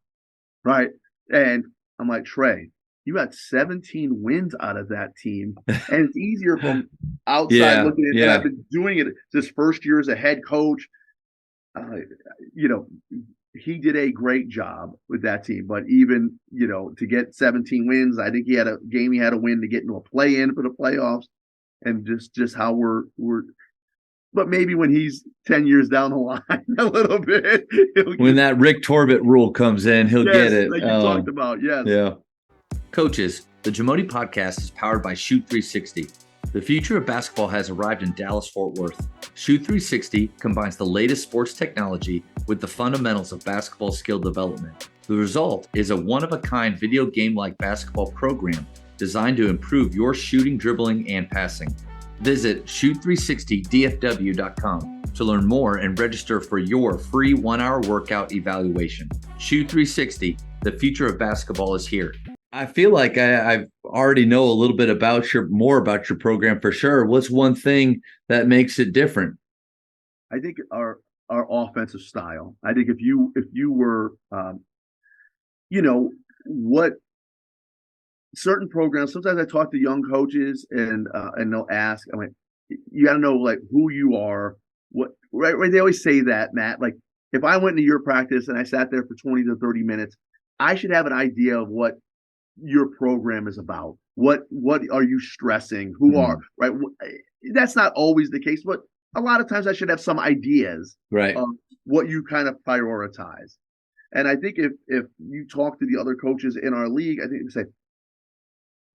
right? And I'm like, Trey, you got 17 wins out of that team. And it's easier from outside looking at it. And I've been doing it this first year as a head coach. He did a great job with that team. But even, to get 17 wins, I think he had a game he had to win to get into a play-in for the playoffs. And just how we're but maybe when he's 10 years down the line a little bit. When that Rick Torbett rule comes in, he'll get it. Like you talked about, yes. Yeah. Coaches, the Jamodi podcast is powered by Shoot 360. The future of basketball has arrived in Dallas-Fort Worth. Shoot 360 combines the latest sports technology with the fundamentals of basketball skill development. The result is a one-of-a-kind video game-like basketball program designed to improve your shooting, dribbling, and passing. Visit shoot360dfw.com to learn more and register for your free 1-hour workout evaluation. Shoot 360, the future of basketball is here. I feel like I already know a little bit more about your program for sure. What's one thing that makes it different? I think our offensive style. I think if you were, what certain programs. Sometimes I talk to young coaches and they'll ask, I'm like, you got to know like who you are. What right? They always say that, Matt. Like if I went into your practice and I sat there for 20 to 30 minutes, I should have an idea of what your program is about. What are you stressing? Who are right? That's not always the case, but a lot of times I should have some ideas Right. of what you kind of prioritize. And I think if you talk to the other coaches in our league, I think they say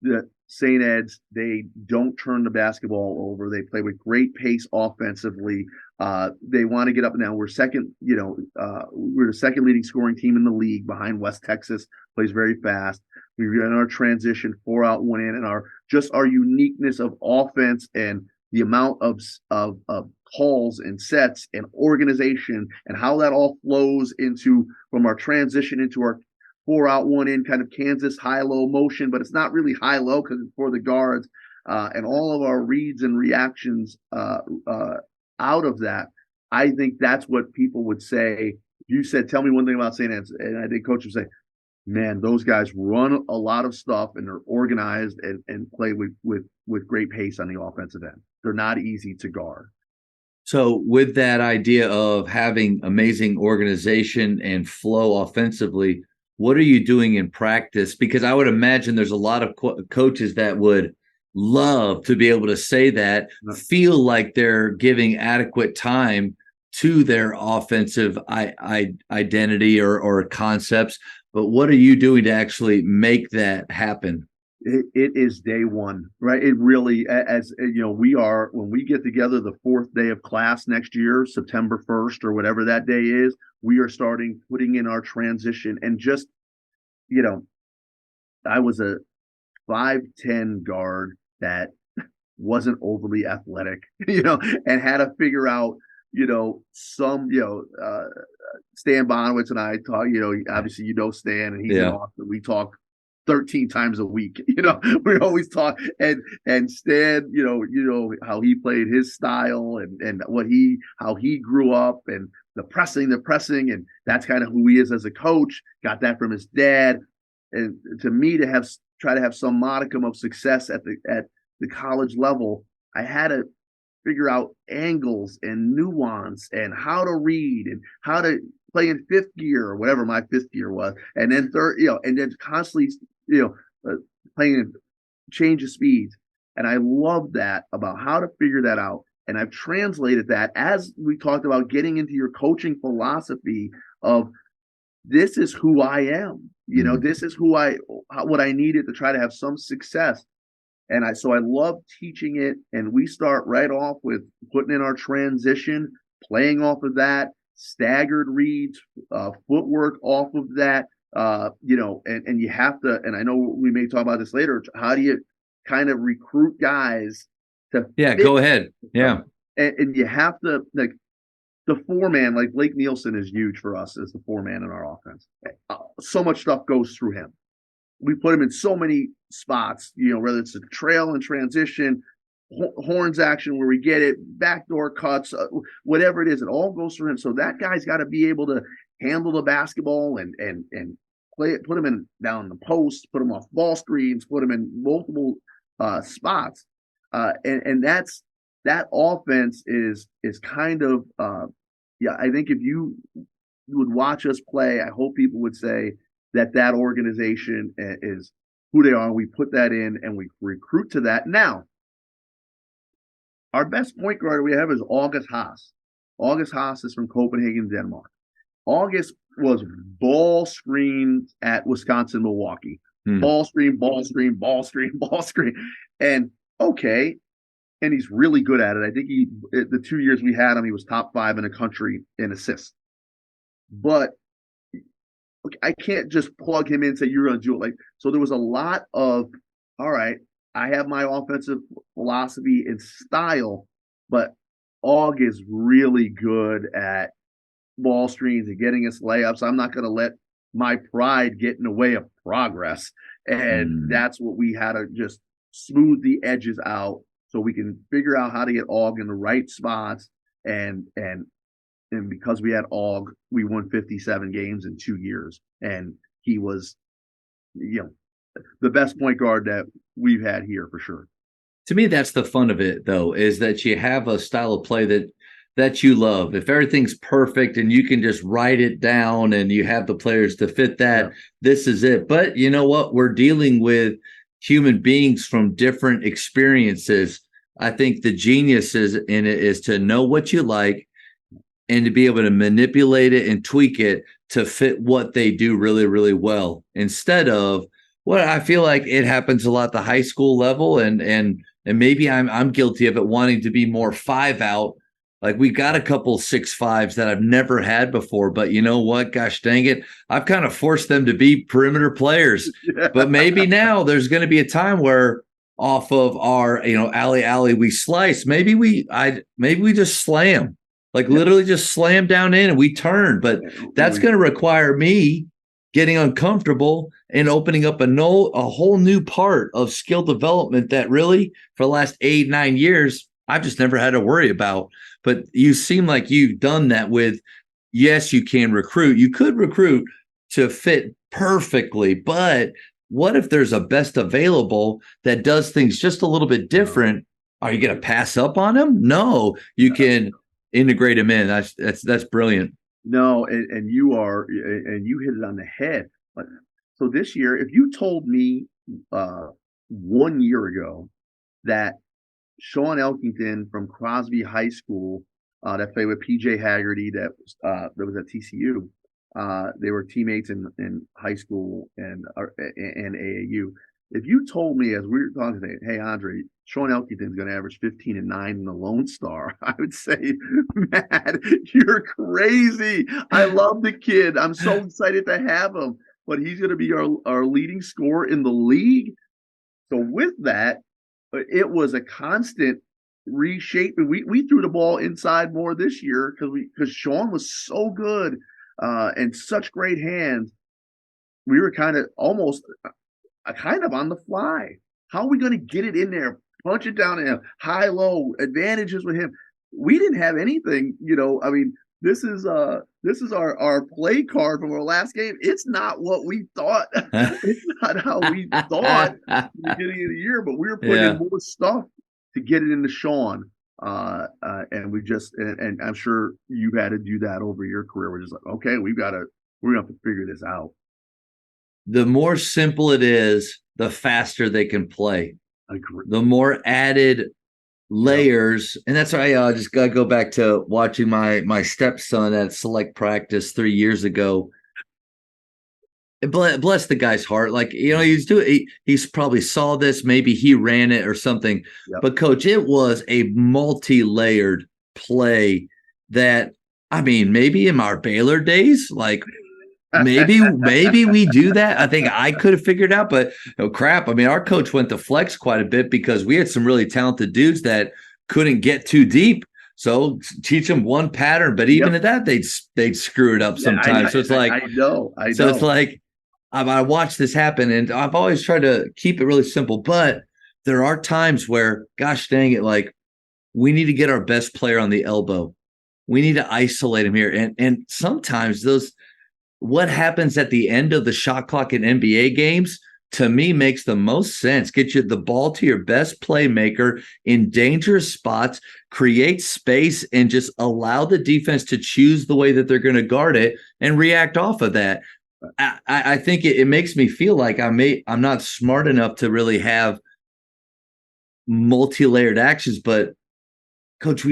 the St. Ed's, they don't turn the basketball over. They play with great pace offensively. They want to get up and down. We're second, we're the second leading scoring team in the league behind West Texas, plays very fast. We run our transition 4 out, 1 in, and our uniqueness of offense and the amount of calls and sets and organization and how that all flows into from our transition into our 4 out, 1 in kind of Kansas high-low motion, but it's not really high-low because it's for the guards, and all of our reads and reactions out of that. I think that's what people would say. You said, tell me one thing about St. Ed's, and I think coach would say, man, those guys run a lot of stuff and they're organized and play with great pace on the offensive end. They're not easy to guard. So with that idea of having amazing organization and flow offensively, what are you doing in practice? Because I would imagine there's a lot of coaches that would love to be able to say that, feel like they're giving adequate time to their offensive identity or concepts. But what are you doing to actually make that happen? It is day one, right? It really, as you know, when we get together the 4th day of class next year, September 1st or whatever that day is, we are starting putting in our transition. And just, I was a 5'10" guard that wasn't overly athletic, and had to figure out, Stan Bonowitz and I talk, obviously, Stan, and he's awesome. We talk 13 times a week, we always talk, and Stan, how he played his style and how he grew up, and the pressing, and that's kind of who he is as a coach. Got that from his dad. And to me, to try to have some modicum of success at the college level, I had to figure out angles and nuance and how to read and how to play in 5th gear or whatever my 5th gear was, and then third, and then constantly, playing in change of speeds. And I love that about how to figure that out. And I've translated that, as we talked about, getting into your coaching philosophy of this is who I am. This is what I needed to try to have some success. And so I love teaching it. And we start right off with putting in our transition, playing off of that, staggered reads, footwork off of that, and you have to, and I know we may talk about this later, how do you kind of recruit guys to go ahead. Yeah. And you have to, like, the 4-man, like Blake Nielsen is huge for us as the 4-man in our offense. So much stuff goes through him. We put him in so many spots, whether it's a trail and transition, horns action where we get it, backdoor cuts, whatever it is, it all goes through him. So that guy's got to be able to handle the basketball and play it, put him in down the post, put him off ball screens, put him in multiple spots. And that offense is kind of, I think if you would watch us play, I hope people would say that organization is who they are. We put that in and we recruit to that. Now, our best point guard we have is August Haas. August Haas is from Copenhagen, Denmark. August was ball screen at Wisconsin, Milwaukee. Ball screen, ball screen, ball screen, ball screen. And okay. And he's really good at it. I think the 2 years we had him, he was top 5 in the country in assists. But I can't just plug him in and say, you're going to do it. So there was a lot of, all right, I have my offensive philosophy and style, but Aug is really good at ball screens and getting us layups. I'm not going to let my pride get in the way of progress. And that's what we had to just smooth the edges out so we can figure out how to get Aug in the right spots. And because we had Aug, we won 57 games in 2 years. And he was, the best point guard that we've had here for sure. To me, that's the fun of it, though, is that you have a style of play that you love. If everything's perfect and you can just write it down and you have the players to fit that, this is it. But you know what? We're dealing with human beings from different experiences. I think the genius in it is to know what you like and to be able to manipulate it and tweak it to fit what they do really, really well. Instead of what I feel like it happens a lot at the high school level, and maybe I'm guilty of it, wanting to be more 5-out. Like we got a couple 6-5s that I've never had before, but you know what? Gosh dang it. I've kind of forced them to be perimeter players. Yeah. But maybe now there's going to be a time where off of our, alley, we slice. Maybe we just slam, like literally just slam down in and we turn. But that's going to require me getting uncomfortable and opening up a whole new part of skill development that really for the last 8-9 years, I've just never had to worry about. But you seem like you've done that with, yes, you can recruit. You could recruit to fit perfectly, but what if there's a best available that does things just a little bit different? Are you going to pass up on him? No, you can integrate him in. That's brilliant. No, and you hit it on the head. So this year, if you told me 1 year ago that Sean Elkington from Crosby High School, that played with PJ Haggerty, that was at TCU. They were teammates in high school and AAU. If you told me as we were talking today, hey Andre, Sean Elkington is going to average 15 and 9 in the Lone Star, I would say, man, you're crazy. I love the kid. I'm so excited to have him, but he's going to be our leading scorer in the league. So with that, it was a constant reshaping. We threw the ball inside more this year because Sean was so good and such great hands. We were kind of almost on the fly. How are we going to get it in there, punch it down in high, low, advantages with him? We didn't have anything, I mean, this is our play card from our last game. It's not what we thought. It's not how we thought at the beginning of the year, but we were putting in more stuff to get it into Sean. And we just, and I'm sure you've had to do that over your career. We're just like, okay, we're going to have to figure this out. The more simple it is, the faster they can play. Agree. The more added layers, and that's why I just gotta go back to watching my stepson at select practice 3 years ago. Bless the guy's heart. Like, he's probably saw this, maybe he ran it or something. Yep. But coach, it was a multi-layered play that, I mean, maybe in our Baylor days, like maybe we do that. I think I could have figured out, but crap. I mean, our coach went to flex quite a bit because we had some really talented dudes that couldn't get too deep. So teach them one pattern, but even at that, they'd screw it up sometimes. So it's like, I know. So it's like, I watched this happen, and I've always tried to keep it really simple, but there are times where, gosh dang it, like we need to get our best player on the elbow. We need to isolate him here. And sometimes what happens at the end of the shot clock in NBA games, to me, makes the most sense. Get you the ball to your best playmaker in dangerous spots, create space, and just allow the defense to choose the way that they're going to guard it and react off of that. I think it makes me feel like I'm not smart enough to really have multi-layered actions, but coach,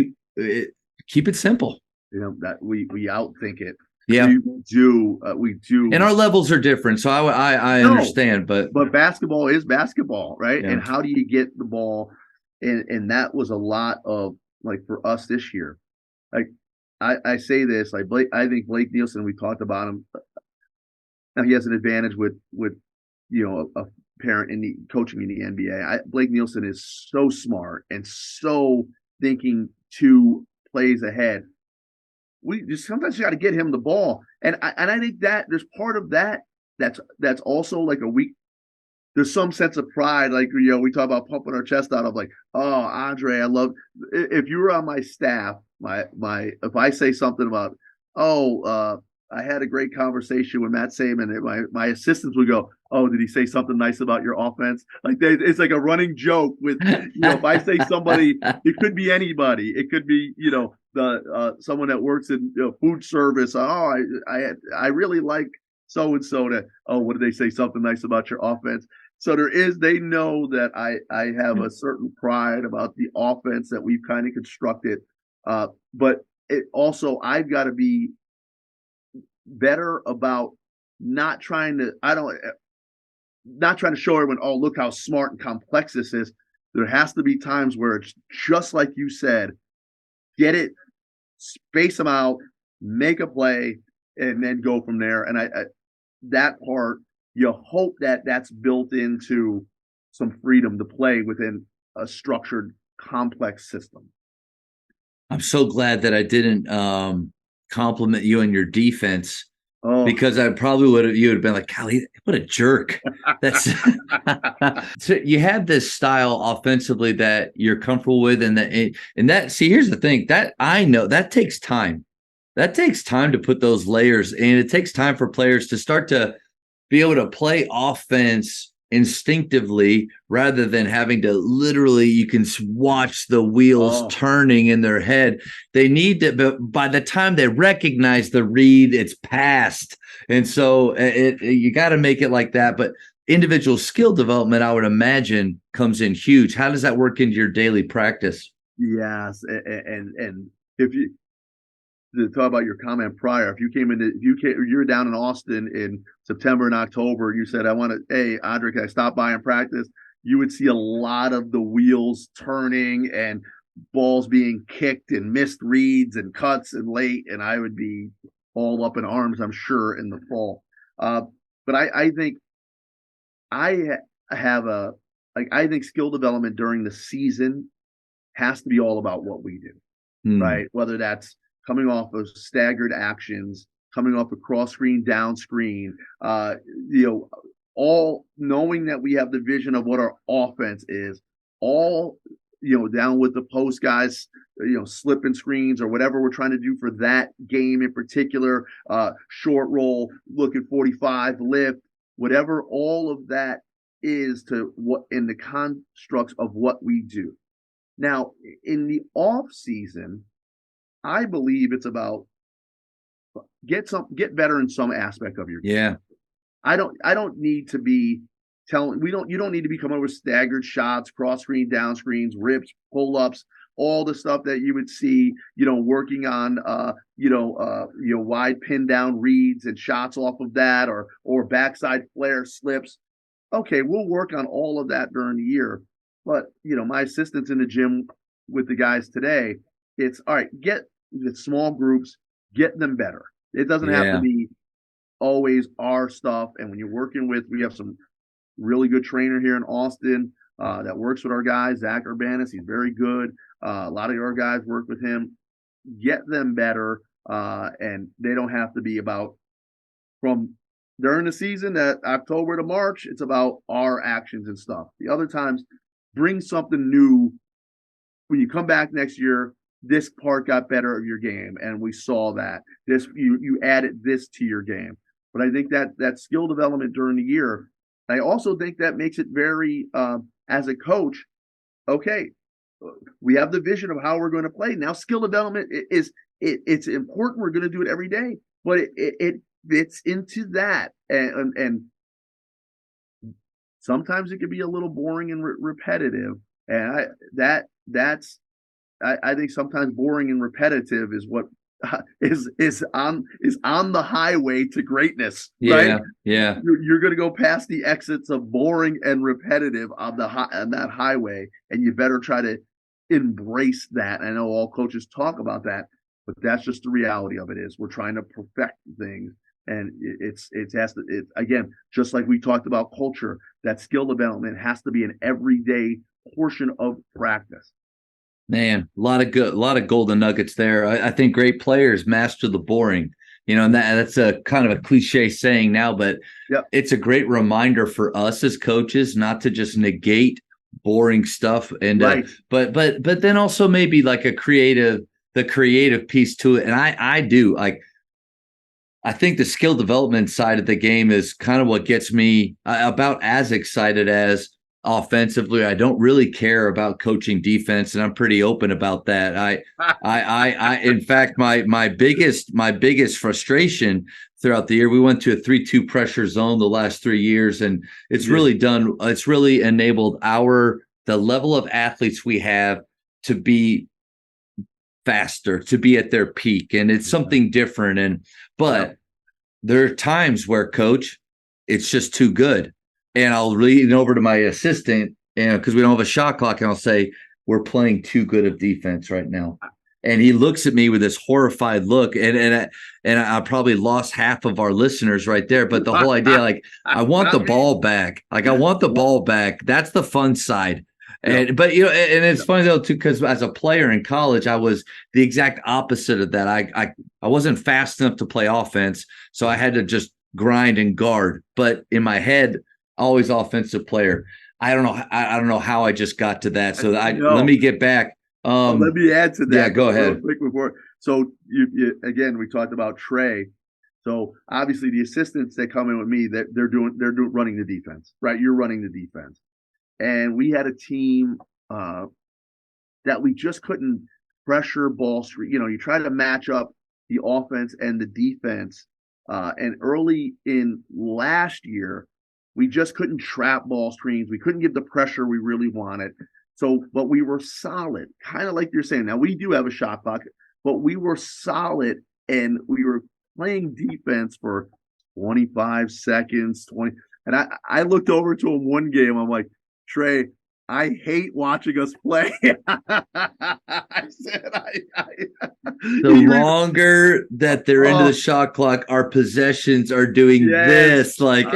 keep it simple. That we outthink it. Yeah, we do, and our levels are different. So I understand, but basketball is basketball, right? Yeah. And how do you get the ball? And that was a lot of, like, for us this year. Like I say this, like I think Blake Nielsen. We talked about him. Now he has an advantage with a parent in the coaching in the NBA. Blake Nielsen is so smart and so thinking 2 plays ahead. We just sometimes you got to get him the ball, and I think that there's part of that's also like a weak. There's some sense of pride, like we talk about pumping our chest out of like, oh, Andre, I love. If you were on my staff, if I say something about, I had a great conversation with Matt Saban, my assistants would go, oh, did he say something nice about your offense? Like it's like a running joke with, if I say somebody, it could be anybody. It could be, someone that works in food service. Oh, I really like so-and-so that, what did they say something nice about your offense? So they know that I have a certain pride about the offense that we've kind of constructed. But it also, I've got to be better about not trying to show everyone, oh, look how smart and complex this is. There has to be times where it's just like you said, get it, space them out, make a play, and then go from there. And I that part, you hope that that's built into some freedom to play within a structured, complex system. I'm so glad that I didn't compliment you on your defense. Oh. Because I probably would have been like, golly, what a jerk. That's so you have this style offensively that you're comfortable with, and that see, here's the thing, that I know that takes time. That takes time to put those layers, and it takes time for players to start to be able to play offense instinctively rather than having to literally, you can watch the wheels turning in their head. They need to, but by the time they recognize the read, it's past. And so you got to make it like that. But individual skill development, I would imagine, comes in huge. How does that work into your daily practice? Yes. And if you, to talk about your comment prior, you were down in Austin in September and October, you said, hey, Andre, can I stop by and practice? You would see a lot of the wheels turning and balls being kicked and missed reads and cuts and late. And I would be all up in arms, I'm sure, in the fall. But I think I think skill development during the season has to be all about what we do, right? Whether that's coming off of staggered actions, coming off a cross screen, down screen, all knowing that we have the vision of what our offense is, all, down with the post guys, slipping screens or whatever we're trying to do for that game in particular, short roll, look at 45, lift, whatever all of that is to what in the constructs of what we do. Now, in the off season, I believe it's about get better in some aspect of your game. Yeah. I don't need to be you don't need to be coming up with staggered shots, cross screen, down screens, rips, pull ups, all the stuff that you would see, working on wide pin down reads and shots off of that or backside flare slips. Okay, we'll work on all of that during the year. But my assistants in the gym with the guys today, it's all right, get the small groups, get them better. It doesn't have to be always our stuff. And when you're working we have some really good trainer here in Austin that works with our guys, Zach Urbanus. He's very good. A lot of our guys work with him. Get them better. And they don't have to be about from during the season, that October to March, it's about our actions and stuff. The other times, bring something new. When you come back next year, this part got better of your game, and we saw that. You added this to your game. But I think that skill development during the year, I also think that makes it very, as a coach, okay, we have the vision of how we're going to play. Now, skill development it's important. We're going to do it every day, but it fits into that, and sometimes it can be a little boring and repetitive. And I think sometimes boring and repetitive is what is on the highway to greatness. Right? Yeah. You're going to go past the exits of boring and repetitive on that highway, and you better try to embrace that. I know all coaches talk about that, but that's just the reality of it. Is we're trying to perfect things, and again, just like we talked about culture, that skill development has to be an everyday portion of practice. Man, a lot of golden nuggets there. I think great players master the boring, and that's a kind of a cliche saying now, but It's a great reminder for us as coaches not to just negate boring stuff, and right. But then also maybe like the creative piece to it. And I do like. I think the skill development side of the game is kind of what gets me about as excited as offensively. I don't really care about coaching defense, and I'm pretty open about that. In fact, my biggest frustration throughout the year, we went to a 3-2 pressure zone the last 3 years, and it's really enabled the level of athletes we have to be faster, to be at their peak, and it's something different. But there are times where, coach, it's just too good. And I'll lean over to my assistant, because we don't have a shot clock, and I'll say, we're playing too good of defense right now. And he looks at me with this horrified look, and I probably lost half of our listeners right there. But the whole idea, like, I want the ball back. Like, I want the ball back. That's the fun side. But it's funny though too, because as a player in college, I was the exact opposite of that. I wasn't fast enough to play offense, so I had to just grind and guard. But in my head, always offensive player. I don't know how I just got to that. So let me get back. Let me add to that. Yeah, go ahead. Quick before. So you again, we talked about Trey. So obviously the assistants that come in with me, they're running the defense, right? You're running the defense, and we had a team that we just couldn't pressure ball screen. You try to match up the offense and the defense, and early in last year, we just couldn't trap ball screens. We couldn't give the pressure we really wanted. So, but we were solid, kind of like you're saying. Now, we do have a shot clock, but we were solid, and we were playing defense for 25 seconds, 20. And I looked over to him one game. I'm like, Trey, I hate watching us play. I said, the longer that they're into the shot clock, our possessions are doing this. Like,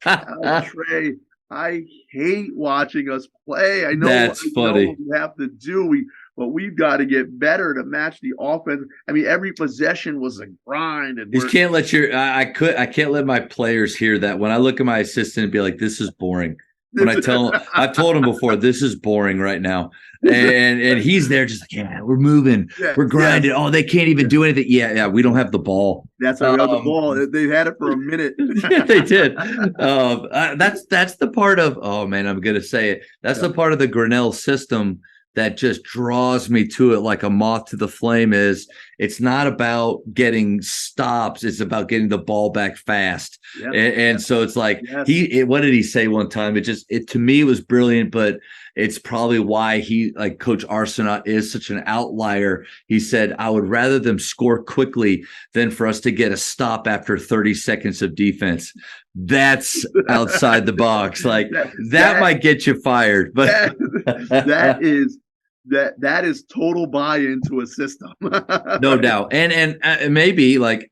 Trey, I hate watching us play. I know that's funny. What we have to do. But we've got to get better to match the offense. I mean, every possession was a grind. And you can't let I can't let my players hear that. When I look at my assistant and be like, this is boring. When I tell him, I've told him before, this is boring right now. And he's there just like, yeah, we're moving. We're grinding. Oh, they can't even do anything. Yeah, we don't have the ball. That's why we have the ball. They had it for a minute. They did. That's the part of, oh man, I'm going to say it. That's the part of the Grinnell system that just draws me to it like a moth to the flame. It's not about getting stops. It's about getting the ball back fast. And so it's like, what did he say one time? It to me, it was brilliant, but it's probably why Coach Arsenault is such an outlier. He said, I would rather them score quickly than for us to get a stop after 30 seconds of defense. That's outside the box. Like that might get you fired, but that is total buy-in to a system. No doubt. And maybe like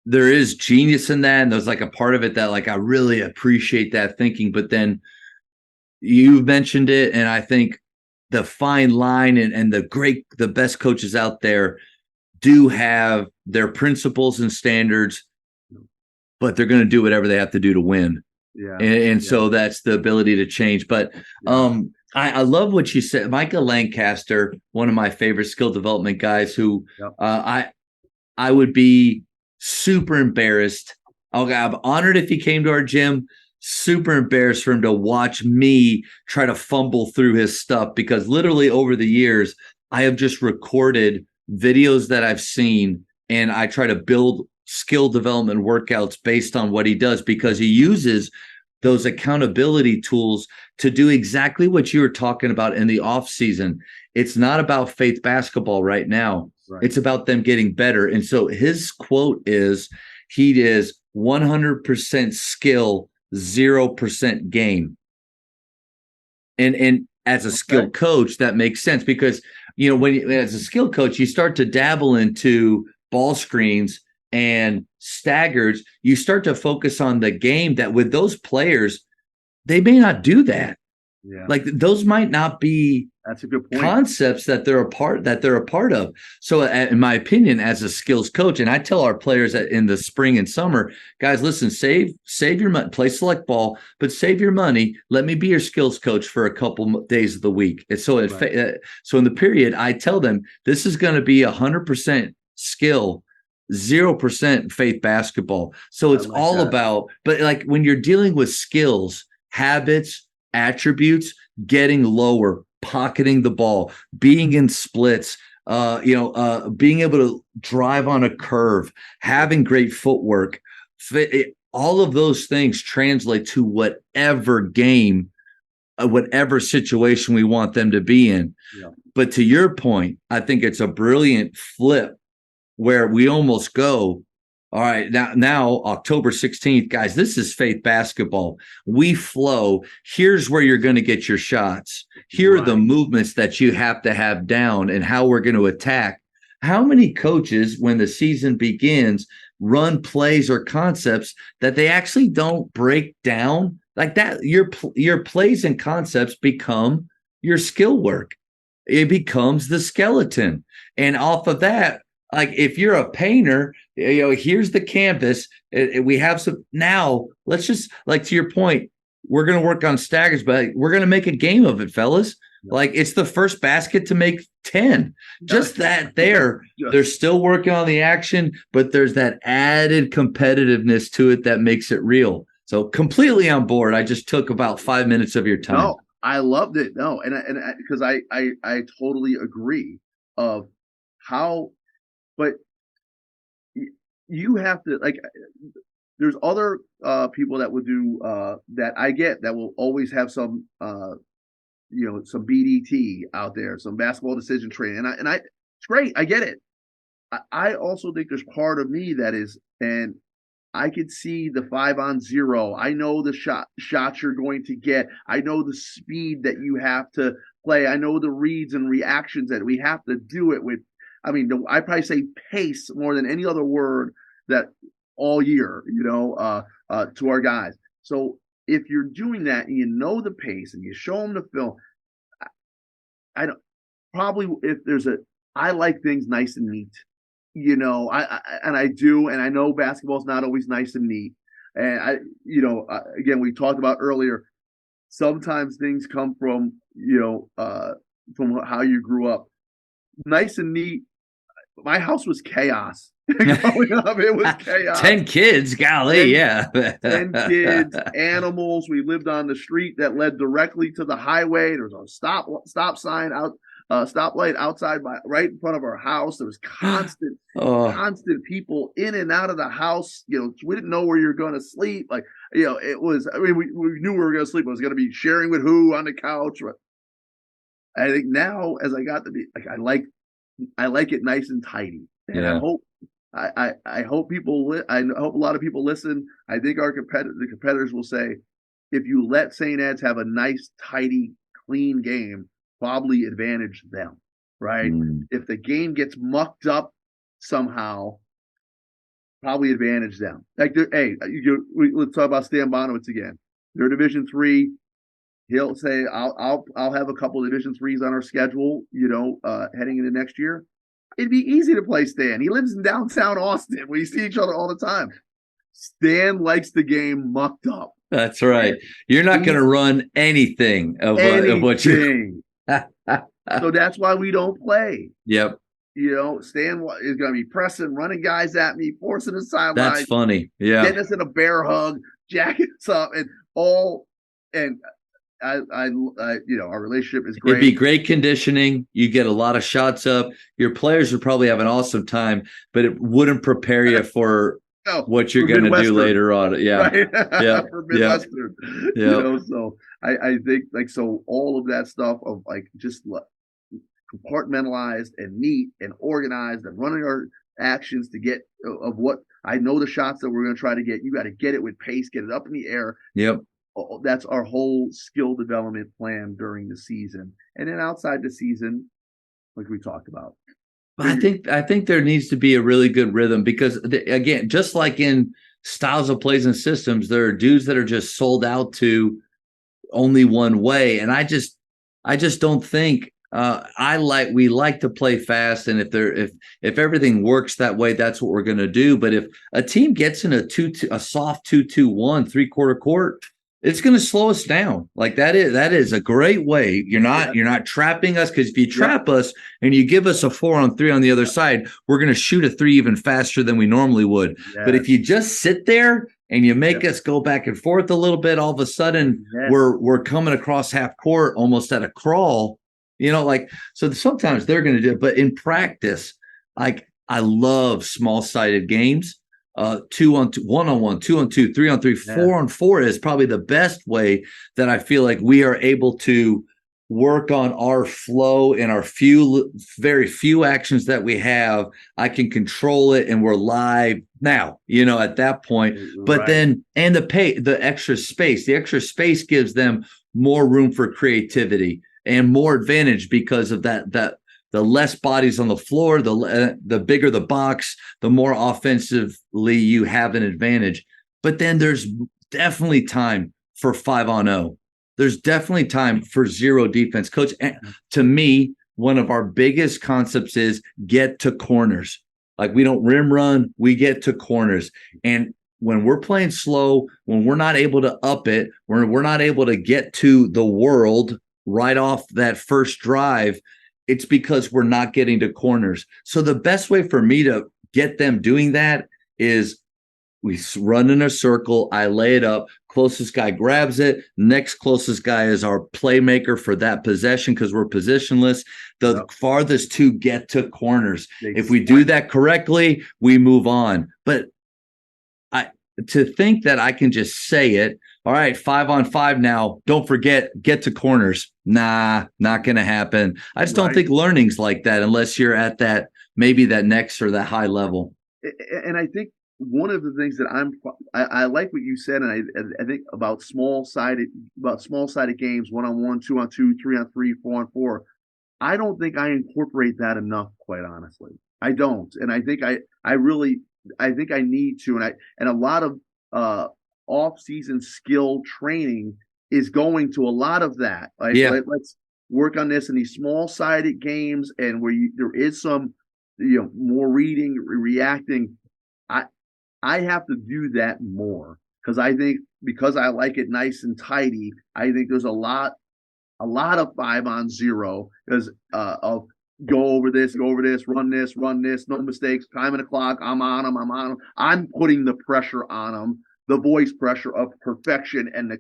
there is genius in that. And there's like a part of it that like, I really appreciate that thinking, but then you mentioned it. And I think the fine line and the best coaches out there do have their principles and standards, but they're going to do whatever they have to do to win. Yeah. And so that's the ability to change. But, I love what you said. Micah Lancaster, one of my favorite skill development guys who I would be super embarrassed. I'm honored if he came to our gym, super embarrassed for him to watch me try to fumble through his stuff, because literally over the years, I have just recorded videos that I've seen, and I try to build skill development workouts based on what he does, because he uses those accountability tools to do exactly what you were talking about in the off season. It's not about faith basketball right now. Right. It's about them getting better. And so his quote is, he is 100% skill, 0% game. And as a skilled coach, that makes sense, because, as a skilled coach, you start to dabble into ball screens and staggers, you start to focus on the game that with those players, they may not do that. Yeah. Like those might not be That's a good point. Concepts that they're a part of. So in my opinion, as a skills coach, and I tell our players that in the spring and summer, guys, listen, save your money, play select ball, but save your money. Let me be your skills coach for a couple days of the week. And so, so in the period, I tell them this is going to be 100% skill, 0% faith basketball. So it's all about, but like when you're dealing with skills, habits, attributes, getting lower, pocketing the ball, being in splits, being able to drive on a curve, having great footwork, all of those things translate to whatever game, whatever situation we want them to be in. Yeah. But to your point, I think it's a brilliant flip where we almost go, all right, now October 16th, guys, this is faith basketball. We flow. Here's where you're going to get your shots. Here are the movements that you have to have down and how we're going to attack. How many coaches, when the season begins, run plays or concepts that they actually don't break down like that? Your plays and concepts become your skill work. It becomes the skeleton. And off of that, like if you're a painter, here's the canvas. We have some now. Let's just, like, to your point, we're going to work on staggers, but we're going to make a game of it, fellas. Like it's the first basket to make 10. Just that there. They're still working on the action, but there's that added competitiveness to it that makes it real. So completely on board. I just took about 5 minutes of your time. No, I loved it. No, and because I totally agree of how, but you have to, like, there's other people that would do that I get that will always have some some BDT out there, some basketball decision training, and I it's great. I get it. I also think there's part of me that is, and I could see the 5-on-0. I know the shots you're going to get. I know the speed that you have to play. I know the reads and reactions that we have to do it with. I mean, I probably say pace more than any other word that all year, to our guys. So if you're doing that and you know the pace and you show them the film, I don't probably if there's I like things nice and neat. I do, and I know basketball's not always nice and neat. And again, we talked about earlier, sometimes things come from how you grew up. Nice and neat. My house was chaos. Growing up, it was chaos. 10 kids, golly, 10 kids, animals. We lived on the street that led directly to the highway. There was a stop sign out. Stoplight outside right in front of our house. There was constant people in and out of the house. We didn't know where you were going to sleep. Like, it was, I mean, we knew we were going to sleep. I was going to be sharing with who on the couch. But I think now, as I got to be, like, I like it nice and tidy. And I hope, I hope people, I hope a lot of people listen. I think the competitors will say, if you let St. Ed's have a nice, tidy, clean game, probably advantage them, right? If the game gets mucked up somehow, probably advantage them. Like, let's talk about Stan Bonowitz again. They're Division III. He'll say, "I'll have a couple of Division IIIs on our schedule, heading into next year." It'd be easy to play Stan. He lives in downtown Austin. We see each other all the time. Stan likes the game mucked up. That's right. You're not going to run anything of what you. So that's why we don't play. Yep. Stan is going to be pressing, running guys at me, forcing the sideline. That's funny. Yeah. Getting us in a bear hug, jacking us up, and all. And our relationship is great. It'd be great conditioning. You get a lot of shots up. Your players would probably have an awesome time, but it wouldn't prepare you for what you're going to do later on. Yeah. Right? Yeah. For Midwestern. Yeah. So I think, like, so all of that stuff of, like, just compartmentalized and neat and organized and running our actions to get of what I know the shots that we're going to try to get. You got to get it with pace, get it up in the air. Yep. That's our whole skill development plan during the season. And then outside the season, like we talked about. I think there needs to be a really good rhythm because, again, just like in styles of plays and systems, there are dudes that are just sold out to only one way. And I just don't think we like to play fast. And if everything works that way, that's what we're going to do. But if a team gets in a soft 2-2-1 3/4 court, it's going to slow us down. Like that is a great way. You're not trapping us, because if you trap us and you give us a 4-on-3 on the other side, we're going to shoot a 3 even faster than we normally would. Yes. But if you just sit there and you make us go back and forth a little bit, all of a sudden we're coming across half court almost at a crawl, like, so sometimes they're going to do it. But in practice, like, I love small-sided games. 2-on-2, 1-on-1, 2-on-2, 3-on-3, 4-on-4 is probably the best way that I feel like we are able to work on our flow and our very few actions that we have. I can control it, and we're live now, at that point. But then, and the extra space gives them more room for creativity and more advantage because of that the less bodies on the floor, the bigger the box, the more offensively you have an advantage. But then there's definitely time for 5-on-0. There's definitely time for zero defense. Coach, to me, one of our biggest concepts is get to corners. Like, we don't rim run, we get to corners. And when we're playing slow, when we're not able to up it, when we're not able to get to the world right off that first drive, it's because we're not getting to corners. So the best way for me to get them doing that is we run in a circle. I lay it up. Closest guy grabs it. Next closest guy is our playmaker for that possession because we're positionless. The farthest to get to corners. If we do that correctly, we move on. But to think that I can just say it, all right, 5-on-5 now, don't forget, get to corners. Nah, not going to happen. I just don't think learning's like that unless you're at that, maybe that next or that high level. And I think one of the things that I like what you said, and I think about small-sided games, 1-on-1, 2-on-2, 3-on-3, 4-on-4. I don't think I incorporate that enough, quite honestly. I don't, and I think I need to, and a lot of off-season skill training is going to a lot of that. Let's work on this in these small-sided games, and where there is some, more reading, reacting. I have to do that more because I think, because I like it nice and tidy, I think there's a lot of 5-on-0 because of go over this, run this, no mistakes, timing the clock. I'm on them. I'm putting the pressure on them, the voice pressure of perfection, and the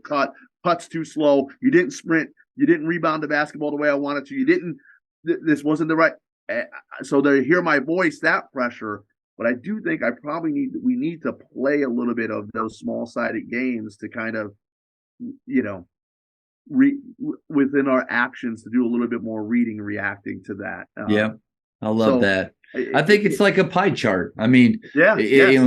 cut's too slow. You didn't sprint. You didn't rebound the basketball the way I wanted to. You didn't. This wasn't the right. So they hear my voice, that pressure. But I do think we need to play a little bit of those small-sided games to kind of, within our actions, to do a little bit more reading, reacting to that. I love that. I think it's like a pie chart. I mean,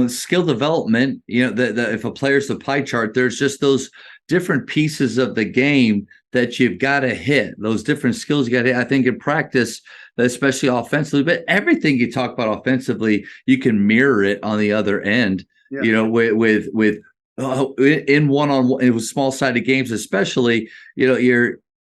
skill development, if a player's the pie chart, there's just those different pieces of the game that you've got to hit, those different skills you got to hit. I think in practice, especially offensively, but everything you talk about offensively, you can mirror it on the other end, with in one-on-one, with small-sided games, especially,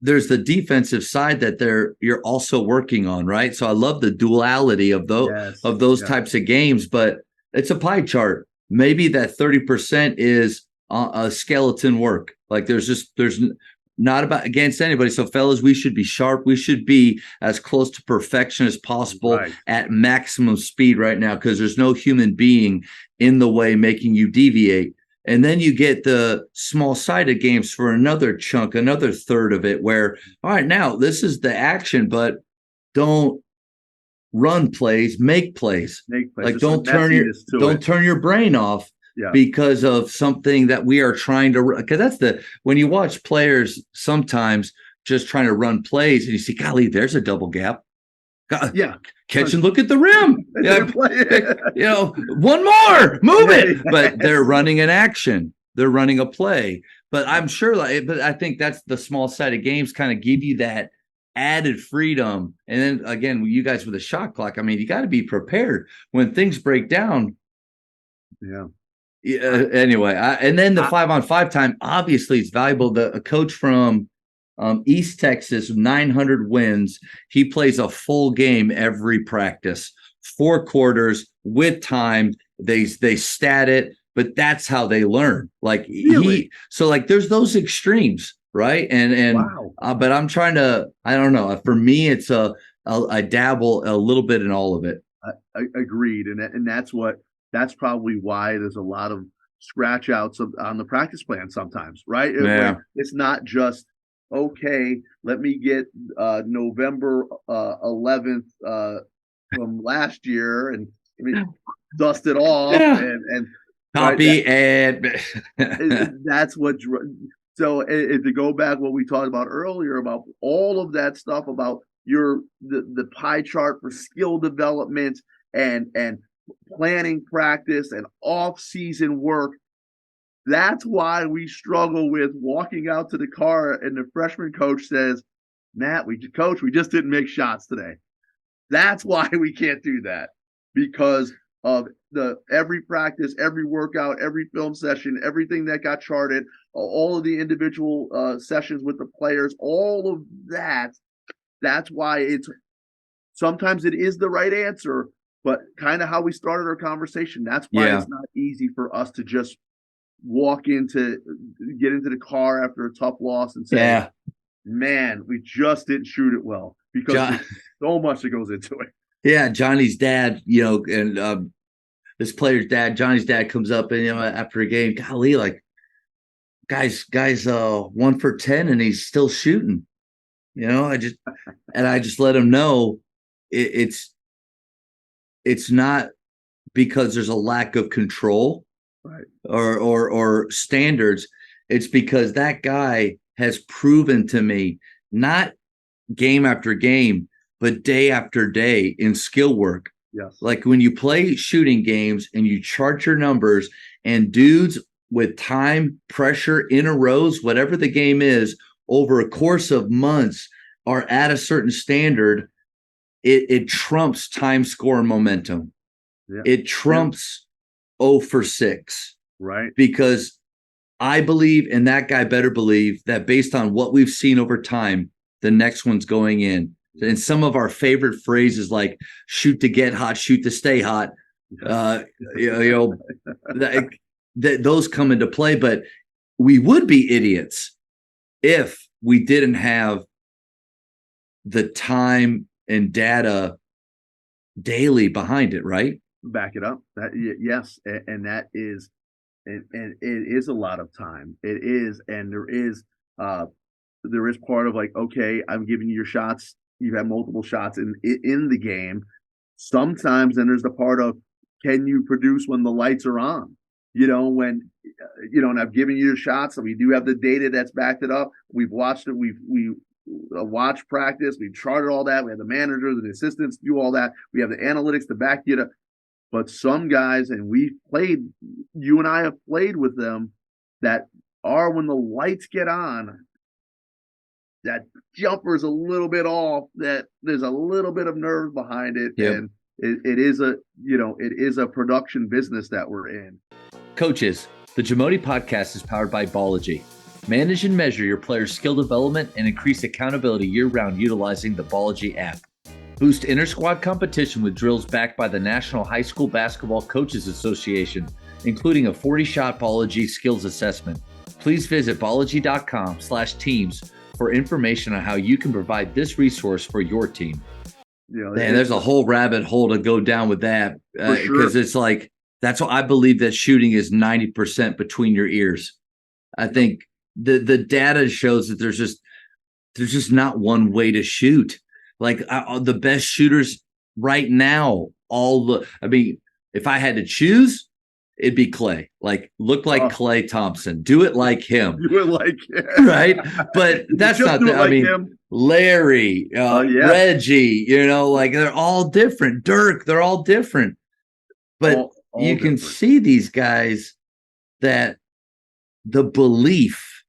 there's the defensive side that you're also working on, right? So I love the duality of those types of games, but it's a pie chart. Maybe that 30% is a skeleton work. Like there's not about against anybody. So fellas, we should be sharp. We should be as close to perfection as possible at maximum speed right now, because there's no human being in the way making you deviate. And then you get the small-sided games for another chunk, another third of it, where, all right, now this is the action, but don't run plays, make plays. Like don't turn your brain off because of something that we are trying to, because when you watch players sometimes just trying to run plays and you see, golly, there's a double gap. Catch and look at the rim. One more, move it. But they're running an action. They're running a play. But I'm sure, but I think that's the small-sided games kind of give you that added freedom. And then again, you guys with a shot clock, I mean, you got to be prepared when things break down. Anyway, and then the 5-on-5 time, obviously, it's valuable. A coach from East Texas, 900 wins. He plays a full game every practice, 4 quarters with time. They stat it, but that's how they learn. Like there's those extremes, right? And but I'm trying to, I don't know. For me, it's I dabble a little bit in all of it. Agreed, and that's probably why there's a lot of scratch outs on the practice plan sometimes, right? Yeah. It's not just, okay, let me get November 11th from last year and dust it off and copy and that's what. So to go back what we talked about earlier about all of that stuff about the pie chart for skill development and planning practice and off-season work, that's why we struggle with walking out to the car and the freshman coach says, Matt, we just didn't make shots today. That's why we can't do that, because of every practice, every workout, every film session, everything that got charted, all of the individual sessions with the players, all of that. That's why sometimes it is the right answer, but kind of how we started our conversation. That's why it's not easy for us to just get into the car after a tough loss and say, man, we just didn't shoot it well, because there's so much that goes into it. Yeah, Johnny's dad, and this player's dad, Johnny's dad comes up and after a game, golly, like guys 1 for 10 and he's still shooting. I just let him know it's not because there's a lack of control, right, or standards. It's because that guy has proven to me, not game after game, but day after day in skill work. Yes. Like when you play shooting games and you chart your numbers, and dudes with time, pressure, inner rows, whatever the game is, over a course of months are at a certain standard, it trumps time, score, and momentum. Yeah. It trumps 0 for 6. Right. Because I believe, and that guy better believe, that based on what we've seen over time, the next one's going in. And some of our favorite phrases like shoot to get hot, shoot to stay hot, those come into play. But we would be idiots if we didn't have the time and data daily behind it, right? Back it up. Yes. And that is, and it is a lot of time. It is. And there is part of like, okay, I'm giving you your shots. You have multiple shots in the game. Sometimes, and there's the part of, can you produce when the lights are on? And I've given you your shots, and we do have the data that's backed it up. We've watched it. We've watched practice. We've charted all that. We have the managers and the assistants do all that. We have the analytics to back it up. But some guys, and you and I have played with them, that are, when the lights get on, that jumper's a little bit off, that there's a little bit of nerve behind it. Yep. And it is a production business that we're in. Coaches, the Jamodi podcast is powered by Ballogy. Manage and measure your players' skill development and increase accountability year-round utilizing the Ballogy app. Boost inter-squad competition with drills backed by the National High School Basketball Coaches Association, including a 40-shot Ballogy skills assessment. Please visit ballogy.com/teams for information on how you can provide this resource for your team. And there's a whole rabbit hole to go down with that, because it's like, that's what I believe, that shooting is 90% between your ears. I think the data shows that there's just not one way to shoot. Like the best shooters right now, if I had to choose, it'd be Klay. Like, look like Klay Thompson. Do it like him. Do it like him. Right? But that's not him. Larry, Reggie, like, they're all different. Dirk, they're all different. But all you can see these guys, that the belief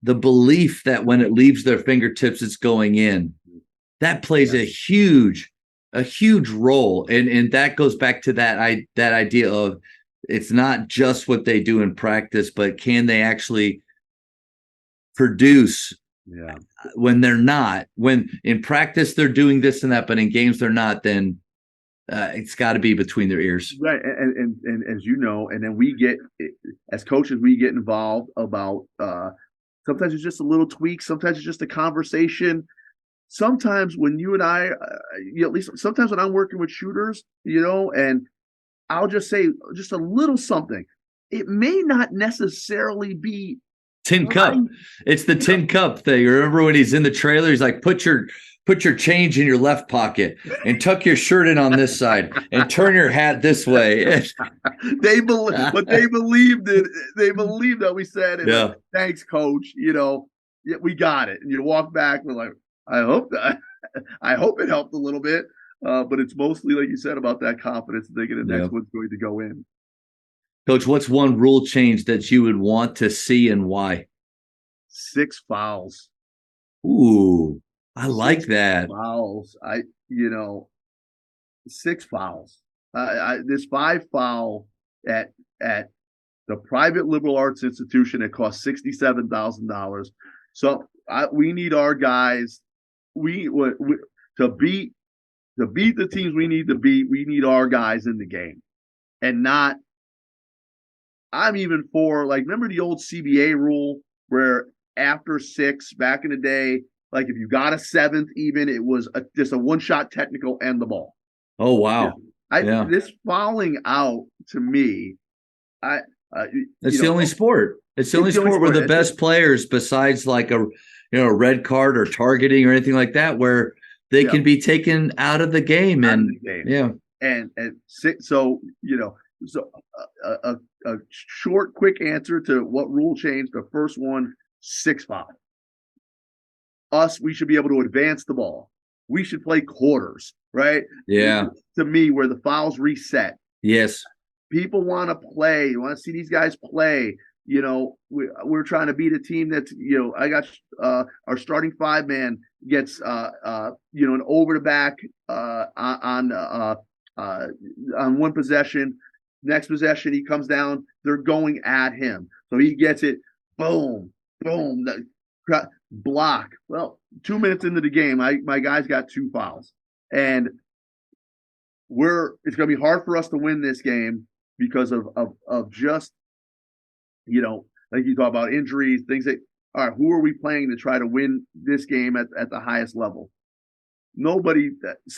that when it leaves their fingertips, it's going in. That plays a huge role. And that goes back to that idea of, it's not just what they do in practice, but can they actually produce when they're not? When in practice they're doing this and that, but in games they're not, then it's got to be between their ears. Right. And as you know, and then as coaches, we get involved about sometimes it's just a little tweak. Sometimes it's just a conversation. Sometimes when you and I, at least sometimes when I'm working with shooters, and I'll just say just a little something. it may not necessarily be Tin Cup. It's the Tin Cup thing. Remember when he's in the trailer? He's like, put your change in your left pocket and tuck your shirt in on this side and turn your hat this way. They believed that we said, yeah. Like, thanks, coach. We got it. And you walk back, we're like, I hope it helped a little bit. But it's mostly, like you said, about that confidence thinking the next one's going to go in. Coach, what's one rule change that you would want to see and why? 6 fouls. Ooh, I like that. Fouls. 6 fouls. This 5 foul at the private liberal arts institution, it costs $67,000. So we need our guys. To beat the teams we need to beat. We need our guys in the game, and not. I'm even for, like, remember the old CBA rule where after 6 back in the day, like if you got a 7th, even it was just a 1-shot technical and the ball. Oh wow! This fouling out to me, it's the only sport. It's the only sport where the best players, besides like a red card or targeting or anything like that, where they can be taken out of the game. A short, quick answer to what rule change. The first one, 6 fouls. We should be able to advance the ball. We should play quarters, right? Yeah. To me, where the fouls reset. Yes. People want to play. You want to see these guys play. We're trying to beat a team that's, I got our starting 5-man gets an over the back on one possession. Next possession, he comes down. They're going at him, so he gets it. Boom, boom, block. Well, 2 minutes into the game, my guys got 2 fouls, and it's going to be hard for us to win this game because of just, like you talk about injuries, things that. All right, who are we playing to try to win this game at the highest level? Nobody.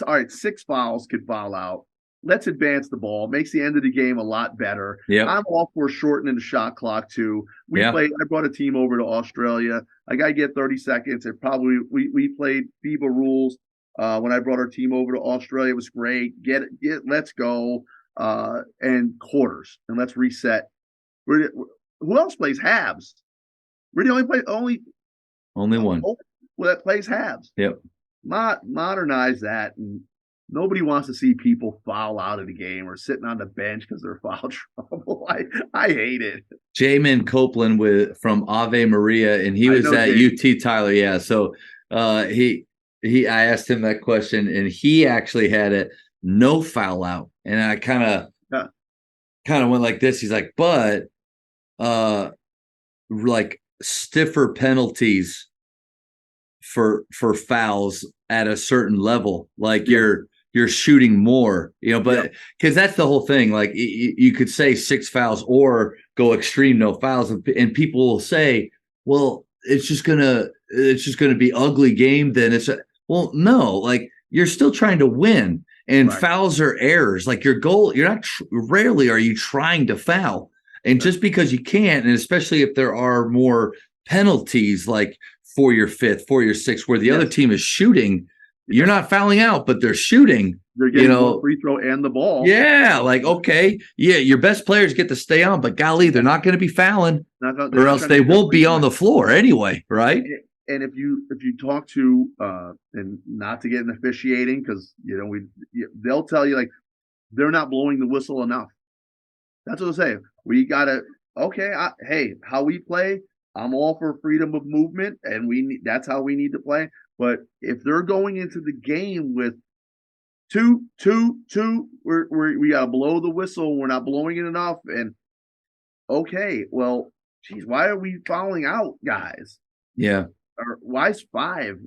All right, 6 fouls could foul out. Let's advance the ball. Makes the end of the game a lot better. Yep. I'm all for shortening the shot clock too. I brought a team over to Australia. I got to get 30 seconds. We played FIBA rules when I brought our team over to Australia. It was great. Let's go and quarters, and let's reset. Who else plays halves? We're the only one. That plays halves. Yep. Modernize that, and nobody wants to see people foul out of the game or sitting on the bench because they're foul trouble. I hate it. Jamin Copeland from Ave Maria, and he was at UT Tyler. Yeah, so I asked him that question, and he actually had it no foul out, and I kind of went like this. He's like, but like stiffer penalties for fouls at a certain level, like you're shooting more, but because that's the whole thing. Like you could say 6 fouls or go extreme no fouls, and people will say, well, it's just gonna be ugly game. Then well, no, like you're still trying to win, and fouls are errors. Like your goal, you're not rarely are you trying to foul, and just because you can't, and especially if there are more penalties, like for your 5th, for your 6th, where the other team is shooting, you're not fouling out, but they're shooting. They're getting the free throw and the ball. Yeah, like, okay, yeah, your best players get to stay on, but golly, they're not going to be fouling, or else they won't be on the floor anyway, right? And if you talk to and not to get in officiating, because they'll tell you, like, they're not blowing the whistle enough. That's what they'll say. We gotta hey, how we play. I'm all for freedom of movement, and that's how we need to play. But if they're going into the game with 2, we got to blow the whistle. We're not blowing it enough. And okay, well, geez, why are we fouling out, guys? Yeah. Or why is 5?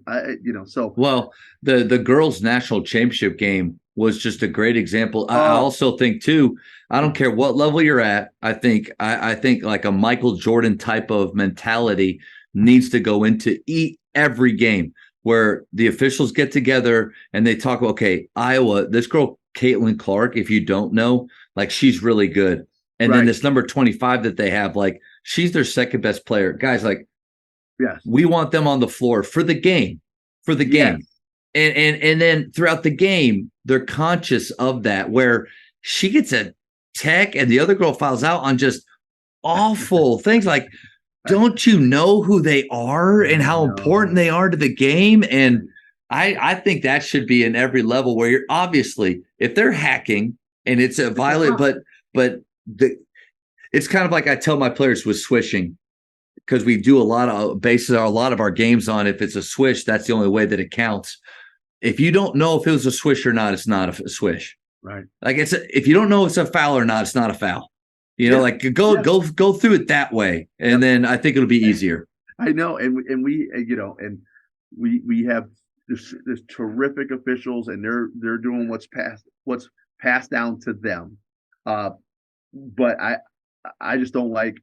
Well, the girls' national championship game was just a great example. I also think too, I don't care what level you're at. I think like a Michael Jordan type of mentality needs to go into every game where the officials get together and they talk, okay, Iowa, this girl, Caitlin Clark, if you don't know, like she's really good. And then this number 25 that they have, like, she's their second best player. Guys, like, yes, we want them on the floor for the game. Yes. And then throughout the game, they're conscious of that, where she gets a tech and the other girl fouls out on just awful things. Like, don't you know who they are and how important they are to the game? And I think that should be in every level, where you're obviously, if they're hacking and it's a violent, but it's kind of like I tell my players with swishing, because we do a lot of our games on, if it's a swish, that's the only way that it counts. If you don't know if it was a swish or not, it's not a swish. Right. Like, if you don't know if it's a foul or not, it's not a foul. Like go through it that way, and then I think it'll be easier. I know, and we have this terrific officials, and they're doing what's passed down to them. But I just don't like